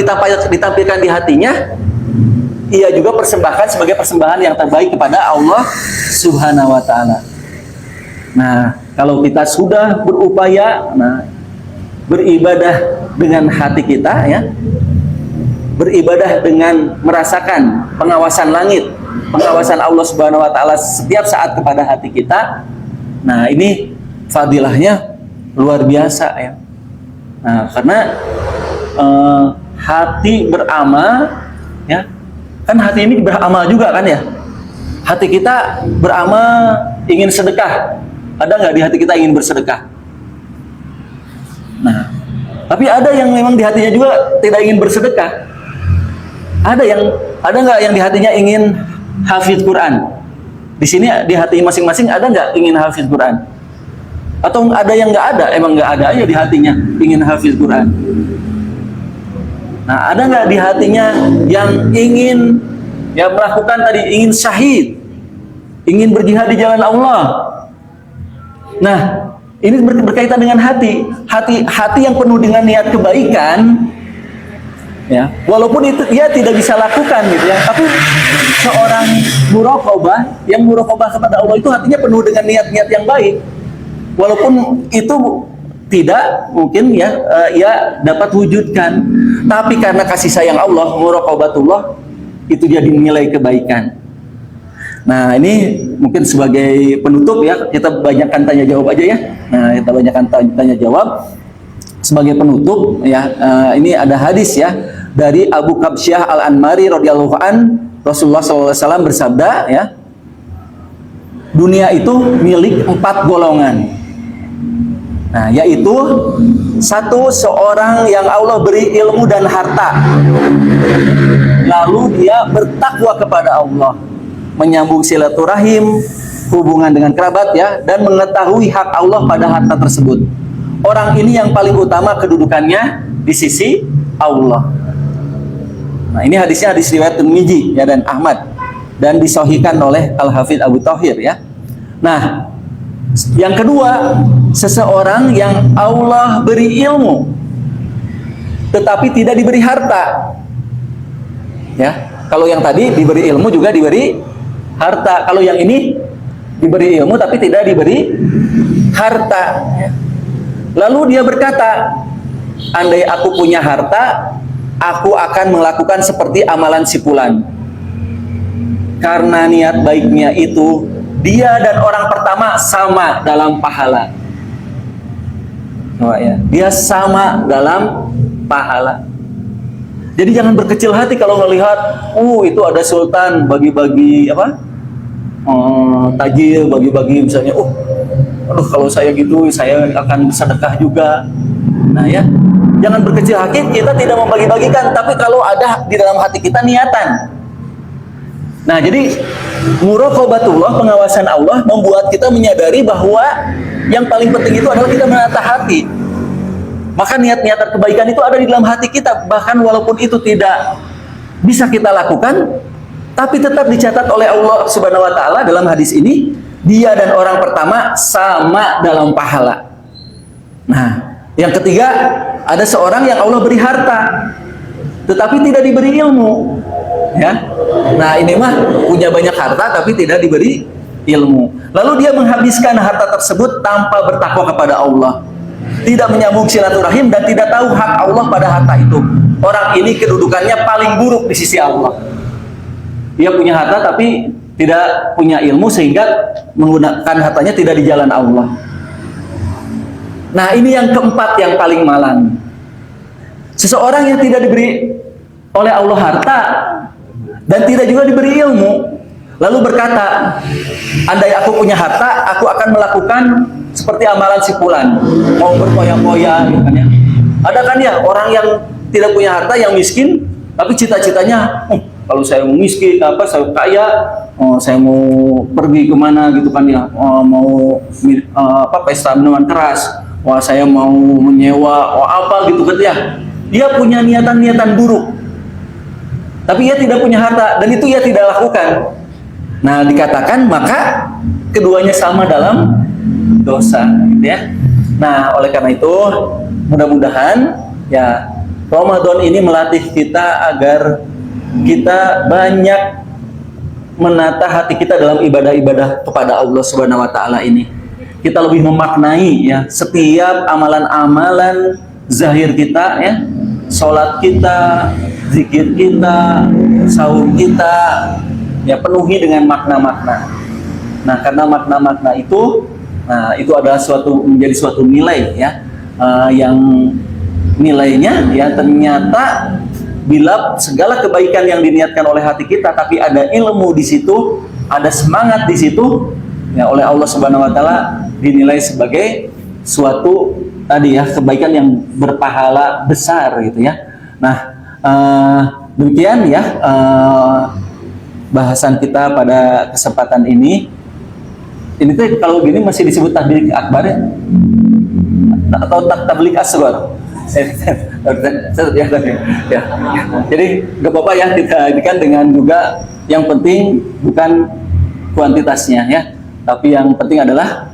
[SPEAKER 1] ditampilkan di hatinya, ia juga persembahkan sebagai persembahan yang terbaik kepada Allah Subhanahu wa taala. Nah, kalau kita sudah berupaya beribadah dengan hati kita ya, beribadah dengan merasakan pengawasan langit, pengawasan Allah Subhanahu wa taala setiap saat kepada hati kita. Nah, ini fadilahnya luar biasa ya. Nah, karena hati beramal ya, kan hati ini beramal juga kan ya. Hati kita beramal ingin sedekah, ada nggak di hati kita ingin bersedekah? Nah, tapi ada yang memang di hatinya juga tidak ingin bersedekah. Ada nggak yang di hatinya ingin hafidz Quran? Di sini di hati masing-masing ada nggak ingin hafidz Quran? Atau ada yang nggak ada? Emang nggak ada aja di hatinya ingin hafidz Quran. Nah, ada nggak di hatinya yang ingin melakukan tadi, ingin syahid, ingin berjihad di jalan Allah? Nah, ini berkaitan dengan hati yang penuh dengan niat kebaikan, ya. Walaupun itu ia tidak bisa lakukan gitu ya, tapi seorang muraqabah yang muraqabah kepada Allah itu hatinya penuh dengan niat-niat yang baik. Walaupun itu tidak mungkin ya ia dapat wujudkan, tapi karena kasih sayang Allah, muraqabatullah itu jadi nilai kebaikan. Nah, ini mungkin sebagai penutup ya, kita banyakkan tanya jawab aja ya. Nah, kita banyakkan tanya jawab sebagai penutup ya. Ini ada hadis ya dari Abu Kabsyah Al-Anmari radhiyallahu an, Rasulullah SAW bersabda ya, dunia itu milik 4 golongan. Nah, yaitu satu, seorang yang Allah beri ilmu dan harta, lalu dia bertakwa kepada Allah, menyambung silaturahim, hubungan dengan kerabat ya, dan mengetahui hak Allah pada harta tersebut. Orang ini yang paling utama kedudukannya di sisi Allah. Nah, ini hadisnya hadis riwayat Tirmidzi ya dan Ahmad, dan disahihkan oleh Al-Hafidz Abu Thahir ya. Nah, yang kedua, seseorang yang Allah beri ilmu tetapi tidak diberi harta. Ya, kalau yang tadi diberi ilmu juga diberi harta. Kalau yang ini diberi ilmu tapi tidak diberi harta. Ya. Lalu dia berkata, andai aku punya harta, aku akan melakukan seperti amalan si fulan. Karena niat baiknya itu, dia dan orang pertama sama dalam pahala. Oh, ya. Dia sama dalam pahala. Jadi jangan berkecil hati kalau melihat, itu ada sultan bagi-bagi tajil, bagi-bagi misalnya, aduh kalau saya gitu saya akan sedekah juga. Nah ya, jangan berkecil hati, kita tidak membagi-bagikan, tapi kalau ada di dalam hati kita niatan. Nah, jadi muraqabatullah, pengawasan Allah, membuat kita menyadari bahwa yang paling penting itu adalah kita menata hati. Maka niat-niat kebaikan itu ada di dalam hati kita, bahkan walaupun itu tidak bisa kita lakukan, tapi tetap dicatat oleh Allah Subhanahu wa taala dalam hadis ini, dia dan orang pertama sama dalam pahala. Nah, yang ketiga, ada seorang yang Allah beri harta tetapi tidak diberi ilmu. Ya. Nah, ini mah punya banyak harta tapi tidak diberi ilmu. Lalu dia menghabiskan harta tersebut tanpa bertakwa kepada Allah, tidak menyambung silaturahim dan tidak tahu hak Allah pada harta itu. orang ini kedudukannya paling buruk di sisi Allah. Dia punya harta tapi tidak punya ilmu sehingga menggunakan hartanya tidak di jalan Allah. Nah, ini yang keempat yang paling malang. Seseorang yang tidak diberi oleh Allah harta dan tidak juga diberi ilmu, lalu berkata, andai aku punya harta, aku akan melakukan seperti amalan si fulan, mau berpoya-poya gitu kan ya. Ada kan ya orang yang tidak punya harta, yang miskin, tapi cita-citanya, kalau saya mau miskin, saya kaya, saya mau pergi kemana gitu kan ya, mau pesta minuman keras, saya mau menyewa, apa gitu kan ya. Dia punya niatan-niatan buruk, tapi ia tidak punya harta dan itu ia tidak lakukan. Nah, dikatakan maka keduanya sama dalam dosa, gitu ya. Nah, oleh karena itu mudah-mudahan ya Ramadan ini melatih kita agar kita banyak menata hati kita dalam ibadah-ibadah kepada Allah Subhanahu wa taala ini. Kita lebih memaknai ya setiap amalan-amalan zahir kita ya. Salat kita, zikir kita, saum kita ya penuhi dengan makna-makna. Nah, karena makna-makna itu adalah menjadi suatu nilai ya, yang nilainya ya ternyata bila segala kebaikan yang diniatkan oleh hati kita, tapi ada ilmu di situ, ada semangat di situ, ya oleh Allah Subhanahu wa taala dinilai sebagai suatu tadi ya kebaikan yang berpahala besar gitu ya. Nah, demikian ya bahasan kita pada kesempatan ini. Ini tuh kalau gini masih disebut tabligh akbar ya? Atau tabligh asghar? Ya. Jadi nggak apa-apa ya, kita ini kan dengan juga yang penting bukan kuantitasnya ya, tapi yang penting adalah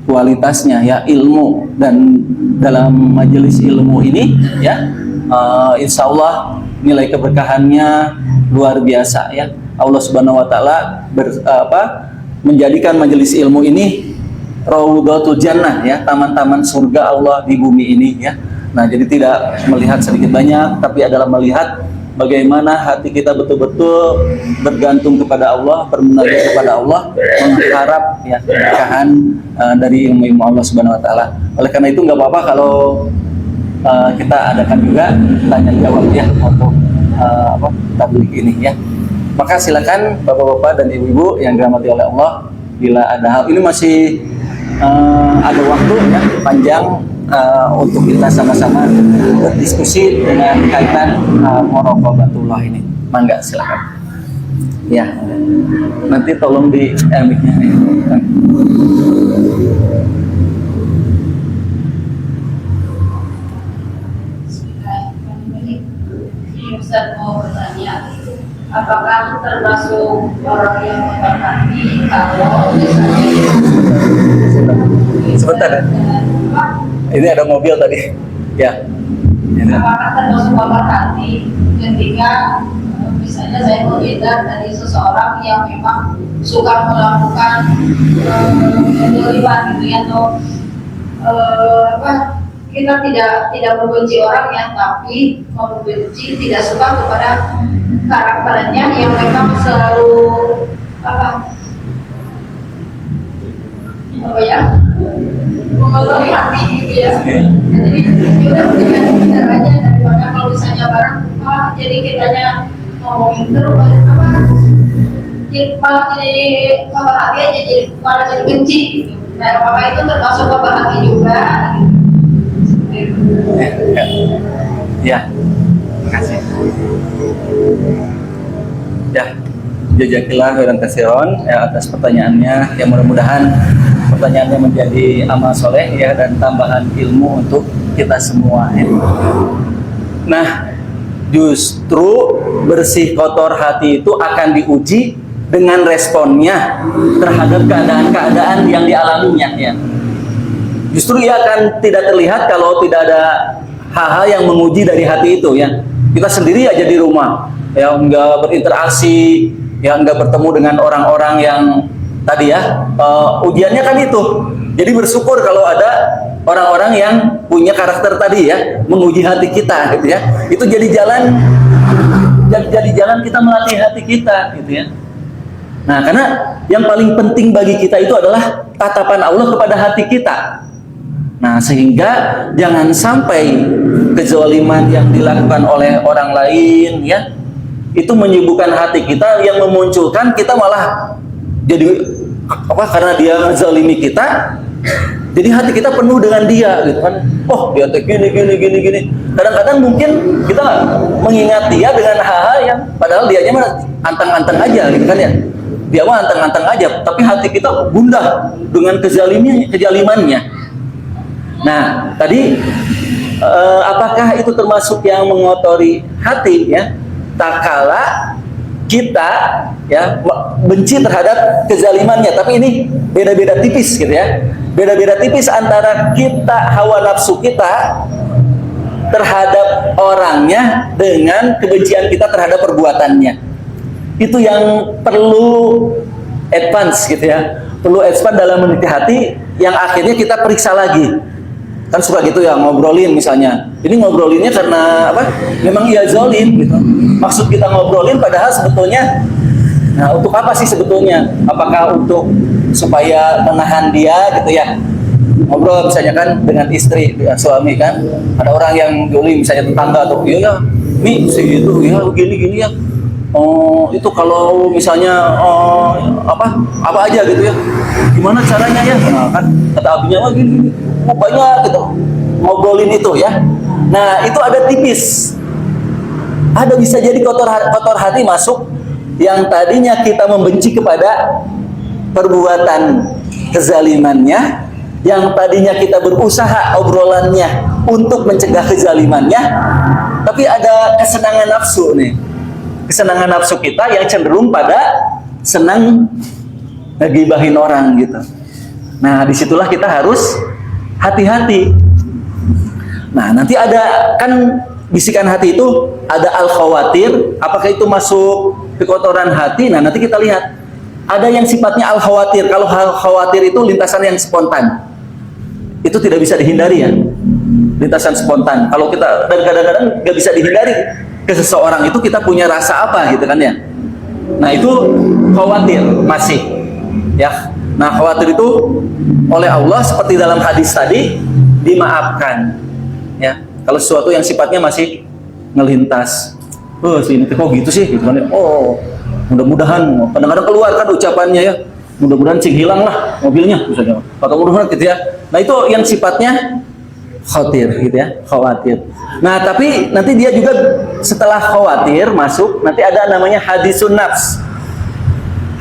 [SPEAKER 1] kualitasnya ya, ilmu. Dan dalam majelis ilmu ini ya insya Allah nilai keberkahannya luar biasa ya. Allah Subhanahu wa taala menjadikan majelis ilmu ini raudhatul jannah ya, taman-taman surga Allah di bumi ini ya. Nah, jadi tidak melihat sedikit banyak, tapi adalah melihat bagaimana hati kita betul-betul bergantung kepada Allah, bermunajat kepada Allah, mengharap ya keberkahan dari ilmu-ilmu Allah Subhanahu wa taala. Oleh karena itu nggak apa-apa kalau kita adakan juga tanya jawab ya untuk tabligh ini ya. Maka silakan Bapak-bapak dan Ibu-ibu yang dirahmati oleh Allah, bila ada hal ini masih ada waktu ya panjang untuk kita sama-sama berdiskusi dengan kaitan muraqabatullah ini. Mangga silakan. Ya. Nanti tolong di mic-nya.
[SPEAKER 3] Ustaz mau bertanya, apakah termasuk orang yang memberkati kalau misalnya
[SPEAKER 1] sebentar ya. Ini ada mobil tadi. Ya.
[SPEAKER 3] Apakah termasuk memberkati ketika misalnya saya melihat dari seseorang yang memang suka melakukan kejoliman gitu ya, atau kita tidak membenci orang yang tapi membenci, tidak suka kepada karakternya yang memang selalu mengotori hati gitu ya. Jadi udah dengan caranya, daripada kalau misalnya barang jadi kitanya ngomongin terus malah jadi kabar hati aja, jadi malah jadi benci gitu. Nah, apakah itu termasuk kabar hati juga?
[SPEAKER 1] Ya, terima kasih. Ya, jazakallahu khairan katsiran atas pertanyaannya. Yang mudah-mudahan pertanyaannya menjadi amal soleh ya, dan tambahan ilmu untuk kita semua ya. Nah, justru bersih kotor hati itu akan diuji dengan responnya terhadap keadaan-keadaan yang dialaminya ya. Justru ia akan tidak terlihat kalau tidak ada hal-hal yang menguji dari hati itu ya. Kita sendiri aja di rumah ya, nggak berinteraksi ya, nggak bertemu dengan orang-orang yang tadi ya, ujiannya kan itu. Jadi bersyukur kalau ada orang-orang yang punya karakter tadi ya, menguji hati kita gitu ya. Itu jadi jalan kita melatih hati kita gitu ya. Nah, karena yang paling penting bagi kita itu adalah tatapan Allah kepada hati kita. Nah, sehingga jangan sampai kezaliman yang dilakukan oleh orang lain ya, itu menyibukkan hati kita, yang memunculkan kita malah jadi apa, karena dia zalimi kita, jadi hati kita penuh dengan dia gitu kan. Oh, dia gini. Kadang-kadang mungkin kita mengingat dia dengan hal-hal yang padahal dianya mah anteng-anteng aja gitu kan ya. Dia mah anteng-anteng aja, tapi hati kita gundah dengan kezalimannya. Nah, tadi apakah itu termasuk yang mengotori hati ya? Tak kala kita ya benci terhadap kezalimannya, tapi ini beda-beda tipis gitu ya. Beda-beda tipis antara kita, hawa nafsu kita terhadap orangnya dengan kebencian kita terhadap perbuatannya. Itu yang perlu advance gitu ya. Perlu advance dalam meneliti hati, yang akhirnya kita periksa lagi. Kan suka gitu ya, ngobrolin misalnya. Ini ngobrolinnya karena apa? Memang ia zalim gitu. Maksud kita ngobrolin padahal sebetulnya, nah untuk apa sih sebetulnya? Apakah untuk supaya menahan dia gitu ya? Ngobrol misalnya kan dengan istri, dengan suami kan. Ada orang yang zalim misalnya tetangga atau iya Mi si itu ya gini ya. Oh, itu kalau misalnya apa aja gitu ya. Gimana caranya ya? Nah, kan kata abinya mah gini. Oh, banyak gitu. Ngobrolin itu ya. Nah, itu ada tipis. Ada bisa jadi kotor hati masuk yang tadinya kita membenci kepada perbuatan kezalimannya, yang tadinya kita berusaha obrolannya untuk mencegah kezalimannya, tapi ada kesenangan nafsu nih. Kesenangan nafsu kita yang cenderung pada senang ngegibahin orang gitu. Nah, disitulah kita harus hati-hati. Nah, nanti ada kan bisikan hati itu ada al-khawatir. Apakah itu masuk ke kotoran hati? Nah, nanti kita lihat. Ada yang sifatnya al-khawatir. Kalau al-khawatir itu lintasan yang spontan. Itu tidak bisa dihindari ya. Lintasan spontan. Kalau kita, dan kadang-kadang nggak bisa dihindari. Ke seseorang itu kita punya rasa apa gitu kan ya. Nah, itu khawatir masih ya. Nah, khawatir itu oleh Allah seperti dalam hadis tadi dimaafkan ya. Kalau sesuatu yang sifatnya masih ngelintas, oh sini kok gitu sih gitu kan ya. Oh, mudah-mudahan kadang-kadang keluar kan ucapannya ya, mudah-mudahan cing hilang lah mobilnya misalnya, atau mudah-mudahan gitu ya. Nah, itu yang sifatnya khawatir gitu ya, khawatir. Nah, tapi nanti dia juga setelah khawatir masuk, nanti ada namanya hadisun nafs.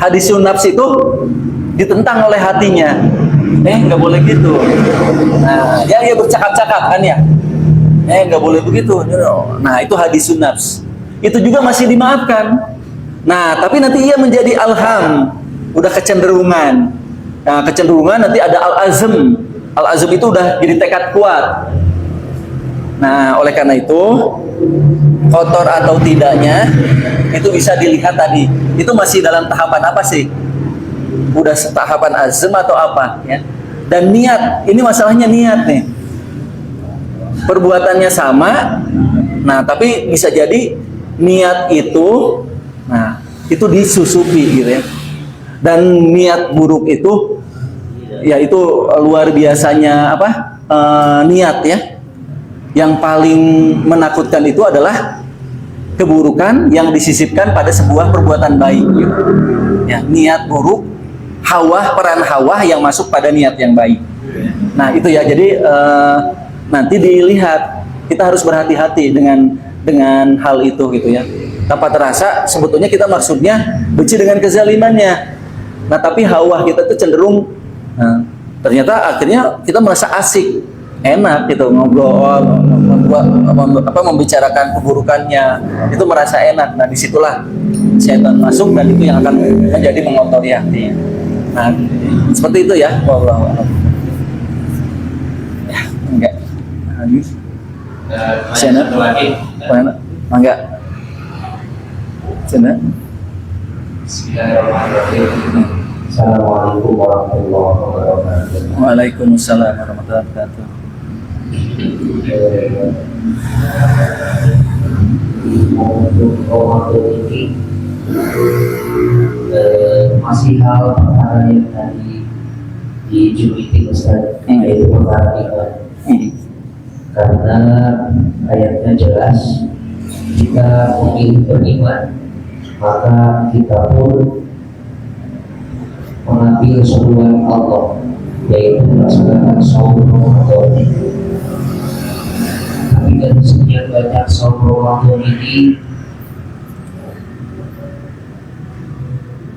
[SPEAKER 1] Hadisun nafs itu ditentang oleh hatinya. Nggak boleh gitu. Nah, dia bercakap-cakap kan ya. Nggak boleh begitu. Nah, itu hadisun nafs. Itu juga masih dimaafkan. Nah, tapi nanti ia menjadi alham, udah kecenderungan. Nah, kecenderungan nanti ada al-azm. Al-azm itu udah jadi tekad kuat. Nah, oleh karena itu kotor atau tidaknya itu bisa dilihat tadi. Itu masih dalam tahapan apa sih? Udah tahapan azm atau apa ya? Dan niat, ini masalahnya niat nih. Perbuatannya sama. Nah, tapi bisa jadi niat itu itu disusupi gitu ya. Dan niat buruk itu ya itu luar biasanya niat ya. Yang paling menakutkan itu adalah keburukan yang disisipkan pada sebuah perbuatan baik gitu. Ya, niat buruk, peran hawa yang masuk pada niat yang baik. Nah, itu ya. Jadi nanti dilihat, kita harus berhati-hati dengan hal itu gitu ya. Tanpa terasa sebetulnya kita maksudnya benci dengan kezalimannya. Nah, tapi hawa kita itu cenderung ternyata akhirnya kita merasa asik, enak gitu ngobrol, membicarakan keburukannya, itu merasa enak. Nah, disitulah setan masuk dan itu yang akan menjadi mengotori hati. Nah, seperti itu ya. Wallahu a'lam. Ya, enggak. Hadis. Sana. Mana? Enggak. Sana.
[SPEAKER 4] Bismillahirrahmanirrahim. Assalamualaikum warahmatullahi wabarakatuh.
[SPEAKER 1] Waalaikumsalam warahmatullahi wabarakatuh.
[SPEAKER 4] Untuk Ramadan ini masih hal perkara yang tadi dijulitin Ustaz, yaitu perkara iman. Karena ayatnya jelas, jika ingin beriman maka kita pun mengambil seruan Allah, yaitu melaksanakan saum Ramadan. Tapi dari sekian banyak saum Ramadan ini,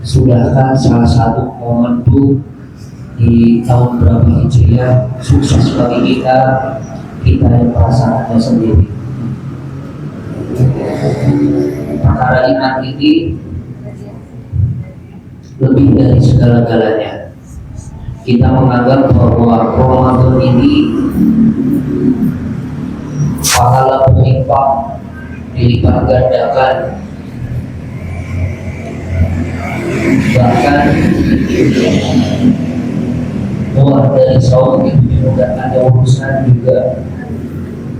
[SPEAKER 4] sudahkah salah satu momentum di tahun berapa Hijriah sukses bagi kita yang merasakannya sendiri? Perkara iman ini lebih dari segala-galanya. Kita menganggap bahwa Ramadan ini pahala berlimpah, dilipat gandakan, bahkan luar dari saum itu juga ada urusan juga.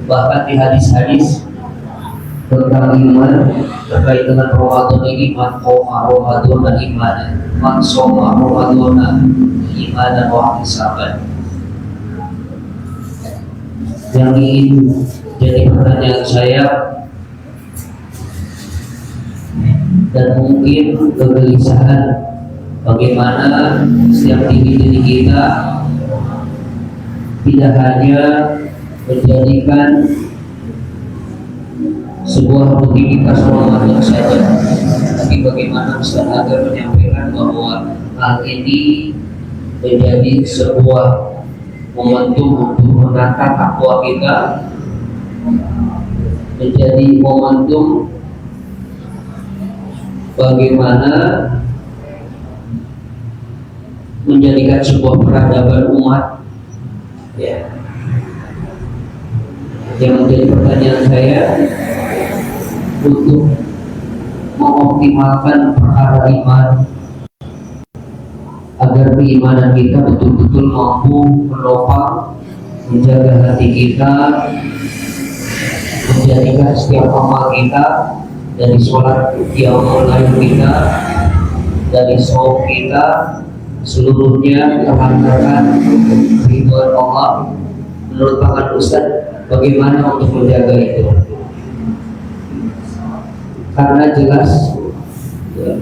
[SPEAKER 4] Bahkan di hadis-hadis tentang iman terkait dengan Ramadan ini, man qoma Ramadan imanan, man shoma Ramadan imanan wa ihtisaban. Yang ingin jadi pertanyaan saya dan mungkin kegelisahan, bagaimana setiap diri kita tidak hanya menjadikan sebuah rutinitas Ramadan saja, tapi bagaimana Ustaz agar menyampaikan bahwa hal ini menjadi sebuah momentum untuk menata takwa kita, menjadi momentum bagaimana menjadikan sebuah peradaban umat. Ya. Yang menjadi pertanyaan saya, untuk mengoptimalkan perkara iman agar keimanan kita betul-betul mampu menopang, menjaga hati kita, menjadikan setiap amal kita, dari sholat yang lain kita, dari saum kita, seluruhnya terhantarkan ridwan Allah. Menurut Pak Ustaz, bagaimana untuk menjaga itu? Karena jelas ya,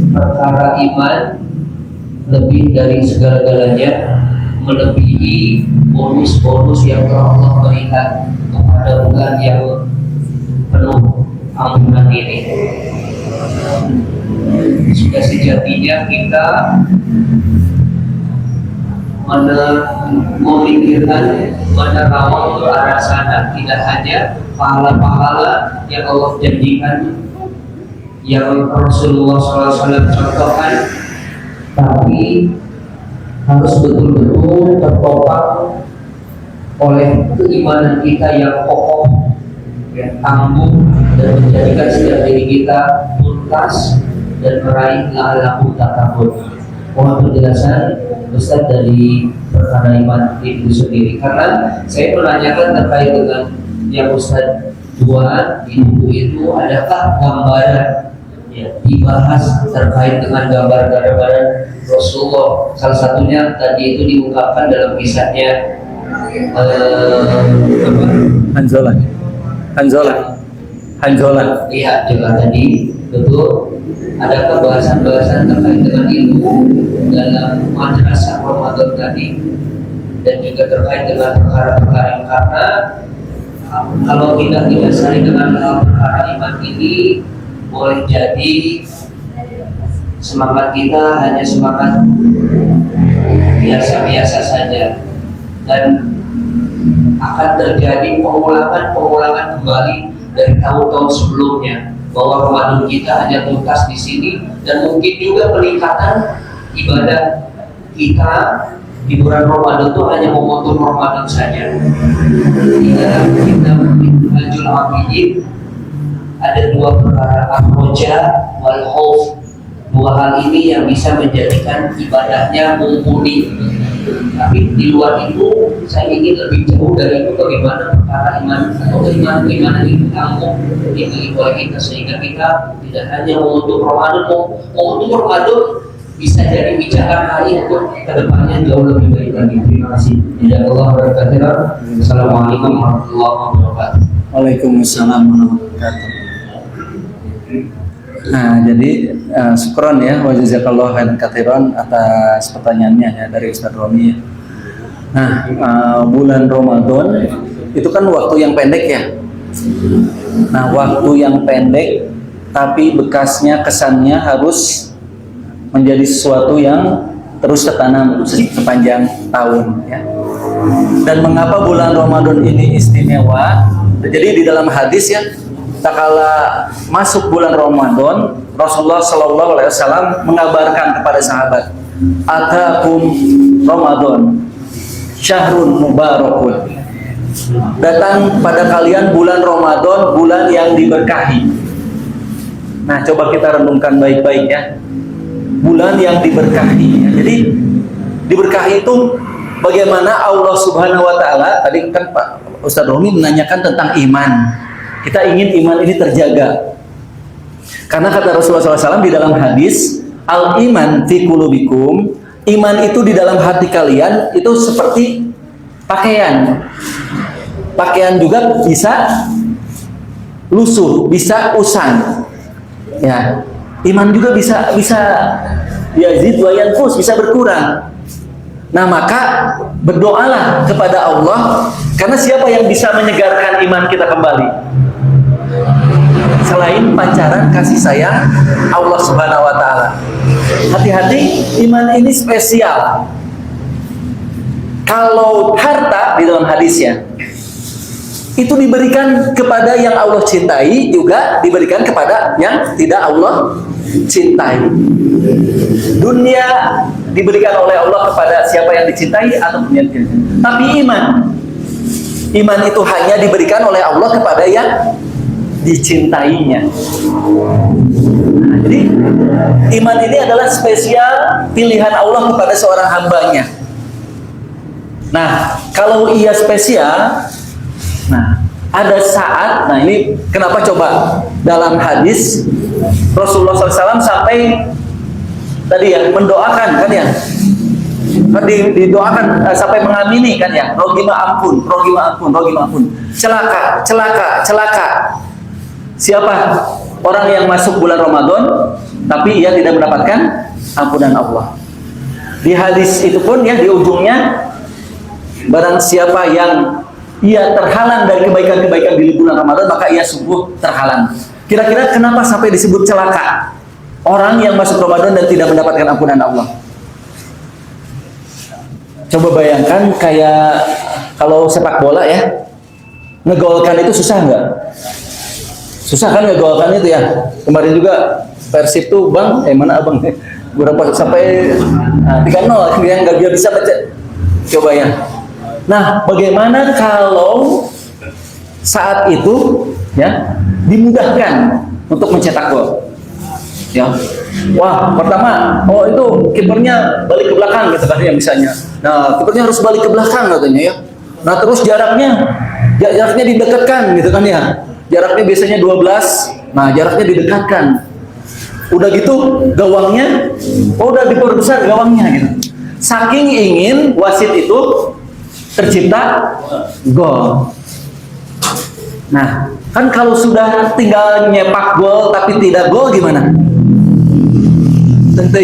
[SPEAKER 4] perkara iman lebih dari segala-galanya, melebihi bonus-bonus yang Allah berikan kepada bulan yang penuh ampunan ini. Sudah sejatinya kita memikirkan menerawang ke arah sana, tidak hanya pahala-pahala yang Allah janjikan, yang Rasulullah SAW contohkan, tapi harus betul-betul tertopang oleh keimanan kita yang kokoh, yang tangguh, dan menjadikan setiap diri kita tuntas dan meraih la'allahu takabur. Mohon penjelasan Ustaz dari perkara iman itu sendiri, karena saya menanyakan terkait dengan yang Ustaz buat di buku itu, adakah gambaran ya, dibahas terkait dengan gambar-gambaran Rasulullah. Salah satunya tadi itu diungkapkan dalam kisahnya Hanzalah. Iya, juga tadi betul. Adakah bahasan-bahasan terkait dengan ilmu dalam madrasah Ramadan tadi, dan juga terkait dengan perkara-perkara yang, karena kalau kita tidak sering dengan perkara iman ini, boleh jadi semangat kita hanya semangat biasa-biasa saja, dan akan terjadi pengulangan kembali dari tahun-tahun sebelumnya, bahwa Ramadan kita hanya tuntas di sini, dan mungkin juga peningkatan ibadah kita di bulan Ramadan itu hanya momentum Ramadan saja. Di dalam kitab Minhajul Abidin ada dua perkara, ar-roja wal khauf, Dua hal ini yang bisa menjadikan ibadahnya mumpuni. Tapi di luar itu saya ingin lebih jauh dari itu, bagaimana perkara iman atau keimanan itu kamu dimiliki oleh kita, sehingga kita tidak hanya untuk Ramadan, untuk Ramadan bisa jadi bicara hari untuk kedepannya jauh lebih baik lagi. Terima kasih. Jazakallah khairan. Assalamualaikum warahmatullahi wabarakatuh.
[SPEAKER 1] Waalaikumsalam warahmatullahi wabarakatuh. Nah, jadi syukron ya, wa jazakallahu khairan katsiran atas pertanyaannya ya dari Ustaz Romi. Nah, bulan Ramadan itu kan waktu yang pendek ya. Nah, waktu yang pendek tapi bekasnya, kesannya harus menjadi sesuatu yang terus tertanam sepanjang tahun ya. Dan mengapa bulan Ramadan ini istimewa? Jadi di dalam hadis ya, tak kala masuk bulan Ramadan, Rasulullah Shallallahu Alaihi Wasallam mengabarkan kepada sahabat, "Atakum Ramadan, syahrun mubarakun." Datang pada kalian bulan Ramadan, bulan yang diberkahi. Nah, coba kita renungkan baik-baik ya. Bulan yang diberkahi. Jadi diberkahi itu bagaimana Allah Subhanahu Wa Taala. Tadi kan Pak Ustadz Romi menanyakan tentang iman. Kita ingin iman ini terjaga. Karena kata Rasulullah SAW di dalam hadis, al-iman fi qulubikum, iman itu di dalam hati kalian itu seperti pakaian. Pakaian juga bisa lusuh, bisa usang. Ya, iman juga bisa yazid wa yanqus, bisa berkurang. Nah, maka berdoalah kepada Allah, karena siapa yang bisa menyegarkan iman kita kembali? Selain pancaran kasih sayang Allah Subhanahu wa Ta'ala. Hati-hati, iman ini spesial. Kalau harta di dalam hadisnya itu diberikan kepada yang Allah cintai, juga diberikan kepada yang tidak Allah cintai. Dunia diberikan oleh Allah kepada siapa yang dicintai atau yang dicintai. Tapi iman itu hanya diberikan oleh Allah kepada yang dicintainya. Nah, jadi iman ini adalah spesial pilihan Allah kepada seorang hambanya. Nah, kalau ia spesial, nah ada saat, nah ini kenapa coba dalam hadis Rasulullah SAW sampai tadi ya mendoakan kan ya, didoakan sampai mengamini kan ya, rohima ampun, rohima ampun, rohima ampun, celaka, celaka, celaka. Siapa orang yang masuk bulan Ramadan tapi ia tidak mendapatkan ampunan Allah. Di hadis itu pun ya di ujungnya, barang siapa yang ia terhalang dari kebaikan-kebaikan di bulan Ramadan, maka ia sungguh terhalang. Kira-kira kenapa sampai disebut celaka? Orang yang masuk Ramadan dan tidak mendapatkan ampunan Allah. Coba bayangkan kayak kalau sepak bola ya, ngegolkan itu susah nggak? Susah kan ngegolkan itu ya. Kemarin juga Persib tuh bang, mana abang? Berapa sampai 3-0 yang nggak bisa baca. Coba ya. Nah, bagaimana kalau saat itu ya dimudahkan untuk mencetak gol? Ya, wah pertama, oh itu kipernya balik ke belakang gitu kan ya misalnya. Nah, kipernya harus balik ke belakang katanya ya. Nah, terus jaraknya didekatkan gitu kan ya. Jaraknya biasanya 12, nah jaraknya didekatkan. Udah gitu gawangnya, oh udah diperbesar gawangnya gitu. Saking ingin wasit itu tercipta gol. Nah, kan kalau sudah tinggal nyepak gol tapi tidak gol gimana? Tentu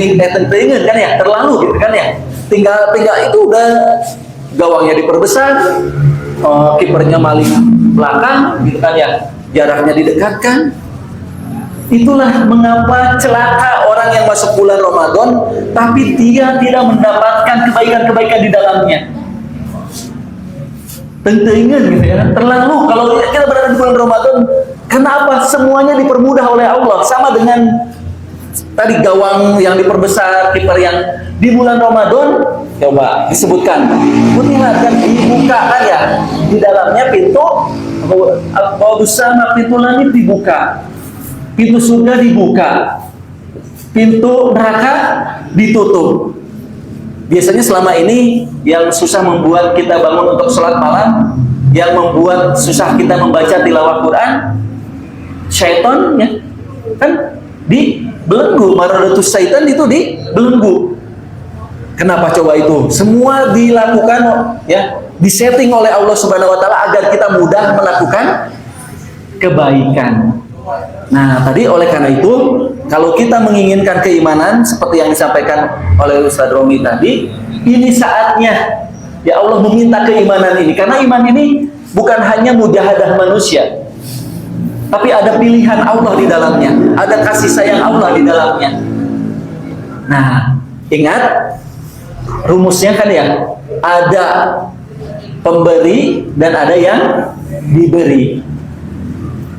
[SPEAKER 1] kan ya, terlalu gitu kan ya. Tinggal itu udah gawangnya diperbesar, kipernya maling belakang gitu kan ya. Jaraknya didekatkan. Itulah mengapa celaka orang yang masuk bulan Ramadan tapi dia tidak mendapatkan kebaikan-kebaikan di dalamnya. Tentu ingat gitu ya. Terlalu kalau kita berada di bulan Ramadan, kenapa semuanya dipermudah oleh Allah? Sama dengan tadi gawang yang diperbesar, kiper yang di bulan Ramadan, coba disebutkan, kan dibuka kan ya, di dalamnya pintu, bahwa bersama pintu langit dibuka, pintu surga dibuka. pintu neraka ditutup. Biasanya selama ini yang susah membuat kita bangun untuk sholat malam, yang membuat susah kita membaca tilawah Quran, syaitan ya, kan dibelenggu. Maradatus syaitan itu dibelenggu. Kenapa coba itu? Semua dilakukan ya, disetting oleh Allah Subhanahu wa taala agar kita mudah melakukan kebaikan. Nah, tadi oleh karena itu, kalau kita menginginkan keimanan seperti yang disampaikan oleh Ustaz Romi tadi, ini saatnya ya Allah meminta keimanan ini, karena iman ini bukan hanya mujahadah manusia, tapi ada pilihan Allah di dalamnya, ada kasih sayang Allah di dalamnya. Nah, ingat rumusnya kan ya, ada pemberi dan ada yang diberi.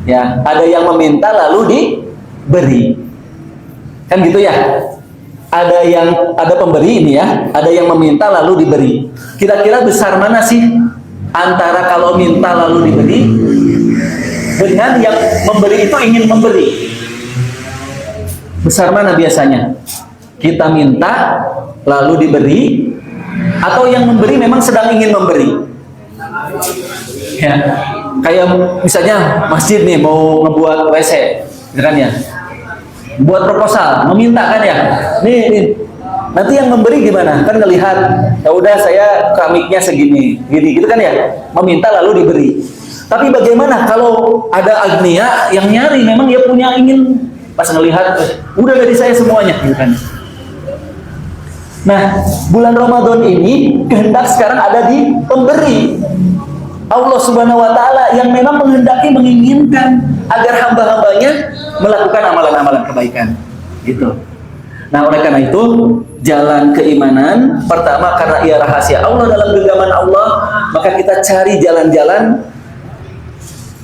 [SPEAKER 1] Ya, ada yang meminta lalu diberi. Kan gitu ya? Ada pemberi ini ya, ada yang meminta lalu diberi. Kira-kira besar mana sih antara kalau minta lalu diberi dengan yang memberi itu ingin memberi? Besar mana biasanya? Kita minta lalu diberi, atau yang memberi memang sedang ingin memberi? Ya, kayak misalnya masjid nih mau ngebuat WC, gitu kan ya, buat proposal, meminta kan ya, nih, nanti yang memberi gimana? Kan ngelihat, ya udah saya keramiknya segini, gitu kan ya, meminta lalu diberi. Tapi bagaimana kalau ada agnia yang nyari, memang dia punya ingin, pas ngelihat, udah dari saya semuanya, gitu kan. Nah, bulan Ramadan ini kehendak sekarang ada di pemberi. Allah Subhanahu wa taala yang memang menghendaki, menginginkan agar hamba-hambanya melakukan amalan-amalan kebaikan. Gitu. Nah, oleh karena itu, jalan keimanan pertama karena ia rahasia Allah dalam genggaman Allah, maka kita cari jalan-jalan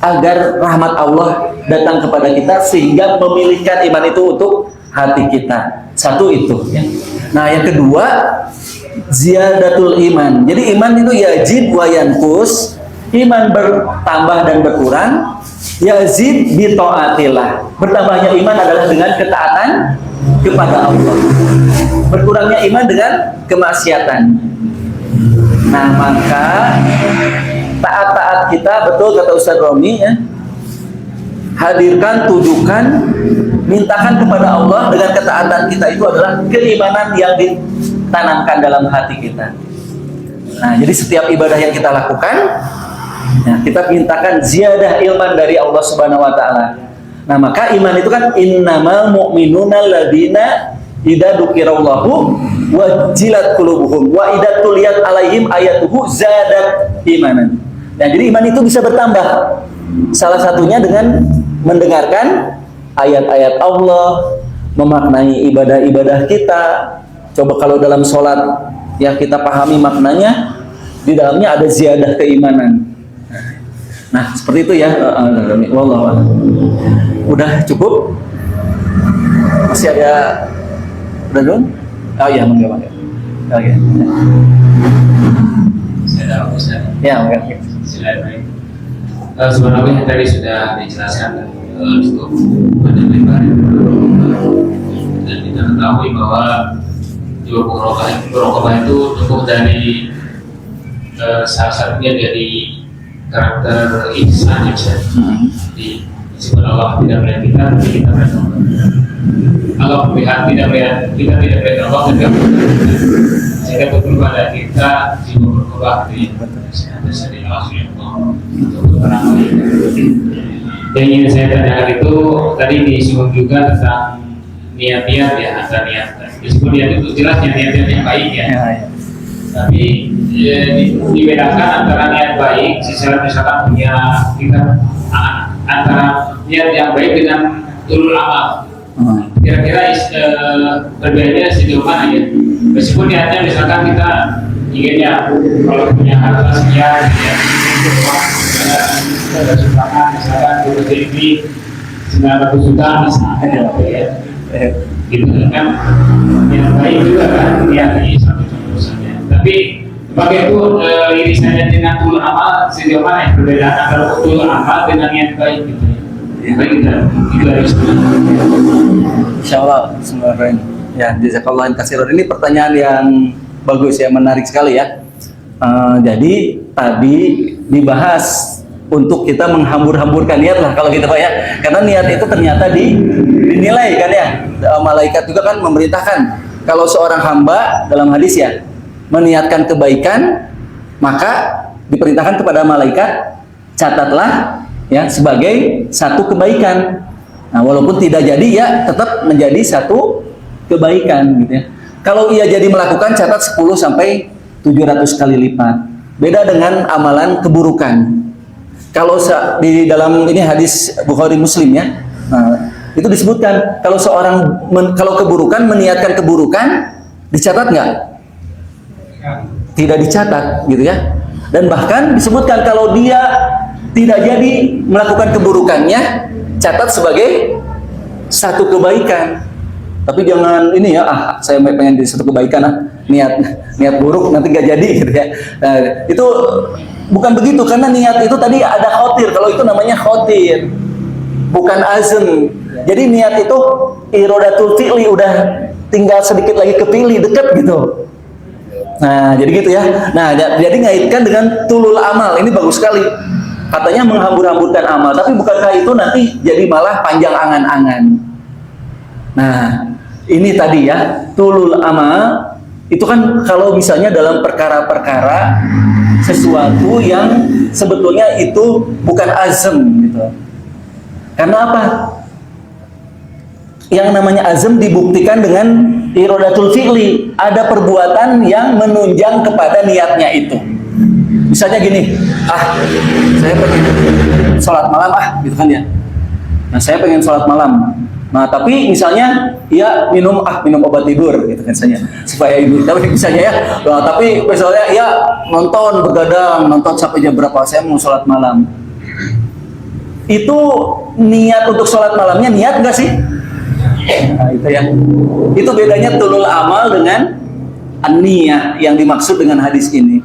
[SPEAKER 1] agar rahmat Allah datang kepada kita sehingga memilihkan iman itu untuk hati kita. Satu itu ya. Nah, yang kedua, ziyadatul iman. Jadi iman itu yazid wa yanqus. Iman bertambah dan berkurang. Yazid bi taatillah. Bertambahnya iman adalah dengan ketaatan kepada Allah. Berkurangnya iman dengan kemaksiatan. Nah, maka taat-taat kita, betul kata Ustaz Romi ya, hadirkan, tujukan, mintakan kepada Allah dengan ketaatan kita itu adalah keimanan yang ditanamkan dalam hati kita. Nah, jadi setiap ibadah yang kita lakukan, nah, kita mintakan ziyadah ilman dari Allah Subhanahu wa taala. Nah, maka iman itu kan innamal mu'minuna alladzina idza dzukirallahu wajilat qulubuhum wa idza tuliyat alaihim ayatuhu zadat imanan. Nah, jadi iman itu bisa bertambah. Salah satunya dengan mendengarkan ayat-ayat Allah, memaknai ibadah-ibadah kita. Coba kalau dalam sholat ya kita pahami maknanya, di dalamnya ada ziyadah keimanan. Nah, seperti itu ya. Wallahu a'lam. Udah cukup? Masih ada? Udah dong? Oh iya, mangga. Oke.
[SPEAKER 2] Saya ada Ustaz.
[SPEAKER 1] Ya, mangga.
[SPEAKER 2] Silakan. Sebenarnya tadi sudah dijelaskan untuk badan lebar dan kita ketahui bahwa jiwa muraqabah itu tumbuh dari salah satunya dari karakter ihsan ya. Di sifat Allah tidak melihat kita, tapi kita melihat Allah. Allah melihat tidak melihat kita, tidak melihat Allah, tidak sehingga betul pada kita jiwa muraqabah di dasar Allah. Yang ingin saya tanyakan itu tadi disinggung juga tentang niat-niat ya, antara niat. Disebut niat itu jelas niat-niat yang baik ya. Tapi dibedakan antara niat baik, misalkan punya kita antara niat yang baik dengan ulul amal. Kira-kira perbedaannya sejauh mana ya? Meskipun niatnya misalkan kita inginnya kalau punya harta sekian ya, ada sumbangan misalkan untuk TV 900 juta misalnya ya, gitu kan yang baik juga kan niat ini satu contohnya. Tapi sebagai itu irisannya dengan ulul amal sejauh mana ya perbedaan antara ulul amal dengan niat baik gitu ya? Baik kita itu harus
[SPEAKER 1] Insya Allah semua keren. Ya, jazakallah katsiran. Ini pertanyaan yang bagus ya, menarik sekali ya. Jadi tadi dibahas untuk kita menghambur-hamburkan niat lah kalau gitu Pak ya. Karena niat itu ternyata dinilai kan ya. Malaikat juga kan memerintahkan kalau seorang hamba dalam hadis ya meniatkan kebaikan, maka diperintahkan kepada malaikat catatlah ya sebagai satu kebaikan. Nah, walaupun tidak jadi ya tetap menjadi satu kebaikan gitu ya. Kalau ia jadi melakukan catat 10 sampai 700 kali lipat. Beda dengan amalan keburukan. Kalau di dalam ini hadis Bukhari Muslim ya. Nah, itu disebutkan kalau seorang kalau keburukan meniatkan keburukan dicatat nggak? Tidak dicatat gitu ya. Dan bahkan disebutkan kalau dia tidak jadi melakukan keburukannya catat sebagai satu kebaikan. Tapi jangan ini ya, saya pengen jadi satu kebaikan niat buruk nanti gak jadi gitu ya. Nah, itu bukan begitu karena niat itu tadi ada khotir. Kalau itu namanya khotir, bukan azm. Jadi niat itu irodatul fi'li, udah tinggal sedikit lagi kepilih, dekat gitu. Nah, jadi gitu ya. Nah, jadi ngaitkan dengan tulul amal. Ini bagus sekali. Katanya menghambur-hamburkan amal, tapi bukankah itu nanti jadi malah panjang angan-angan. Nah, ini tadi ya, tulul amal itu kan kalau misalnya dalam perkara-perkara sesuatu yang sebetulnya itu bukan azam gitu. Karena apa? Yang namanya azam dibuktikan dengan irodatul fi'li, ada perbuatan yang menunjang kepada niatnya itu. Misalnya gini, saya pengen sholat malam gitu kan ya. Nah, saya pengen sholat malam. Nah, tapi misalnya ya minum obat tidur gitu kan misalnya supaya ibu. Tapi misalnya ya, tapi misalnya ya nonton begadang, nonton sampai jam berapa saya mau sholat malam. Itu niat untuk sholat malamnya niat nggak sih? Nah, itu ya. Itu bedanya tulul amal dengan an-niyah yang dimaksud dengan hadis ini.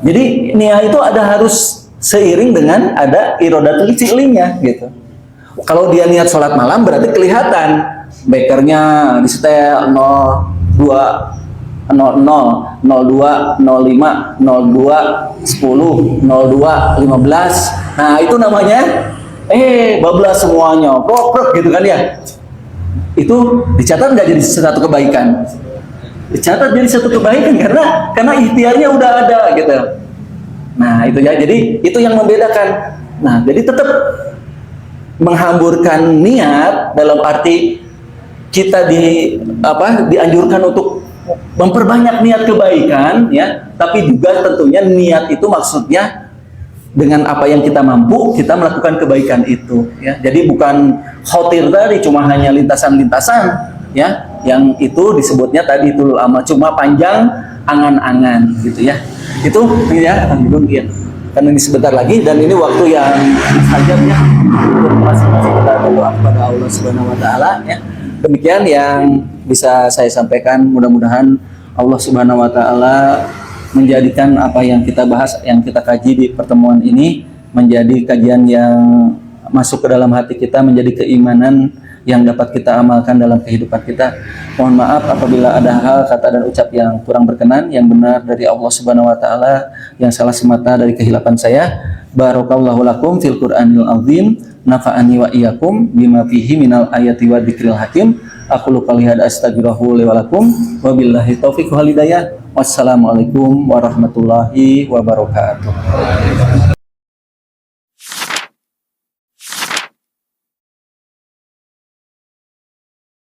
[SPEAKER 1] Jadi niat itu harus seiring dengan ada irodatul fi'linya gitu. Kalau dia niat sholat malam berarti kelihatan bekernya disetel 02 00 02 05 02 10 02 15. Nah, itu namanya bablas semuanya. Prok gitu kan ya. Itu dicatat nggak jadi satu kebaikan? Dicatat jadi satu kebaikan karena ikhtiarnya udah ada gitu. Nah, itu ya. Jadi itu yang membedakan. Nah, jadi tetap menghamburkan niat dalam arti kita dianjurkan untuk memperbanyak niat kebaikan ya, tapi juga tentunya niat itu maksudnya dengan apa yang kita mampu kita melakukan kebaikan itu ya. Jadi bukan khotir tadi cuma hanya lintasan-lintasan ya, yang itu disebutnya tadi tulul amal cuma panjang angan-angan gitu ya. Itu ya alhamdulillah ya. Karena ini sebentar lagi dan ini waktu yang sajabnya masing-masing kita berdoa kepada Allah Subhanahu wa taala ya. Demikian yang bisa saya sampaikan, mudah-mudahan Allah Subhanahu wa taala menjadikan apa yang kita bahas, yang kita kaji di pertemuan ini menjadi kajian yang masuk ke dalam hati kita, menjadi keimanan yang dapat kita amalkan dalam kehidupan kita. Mohon maaf apabila ada hal, kata dan ucap yang kurang berkenan, yang benar dari Allah Subhanahu wa taala, yang salah semata dari kehilapan saya. Barakallahu lakum fil Qur'anil azim, nafa'ani wa iyyakum bima fihi minal ayati wa dzikril hakim. Aqulu qouli hadza astaghfiruhu li wa lakum wa billahi taufiq wal hidayah. Wassalamualaikum warahmatullahi wabarakatuh.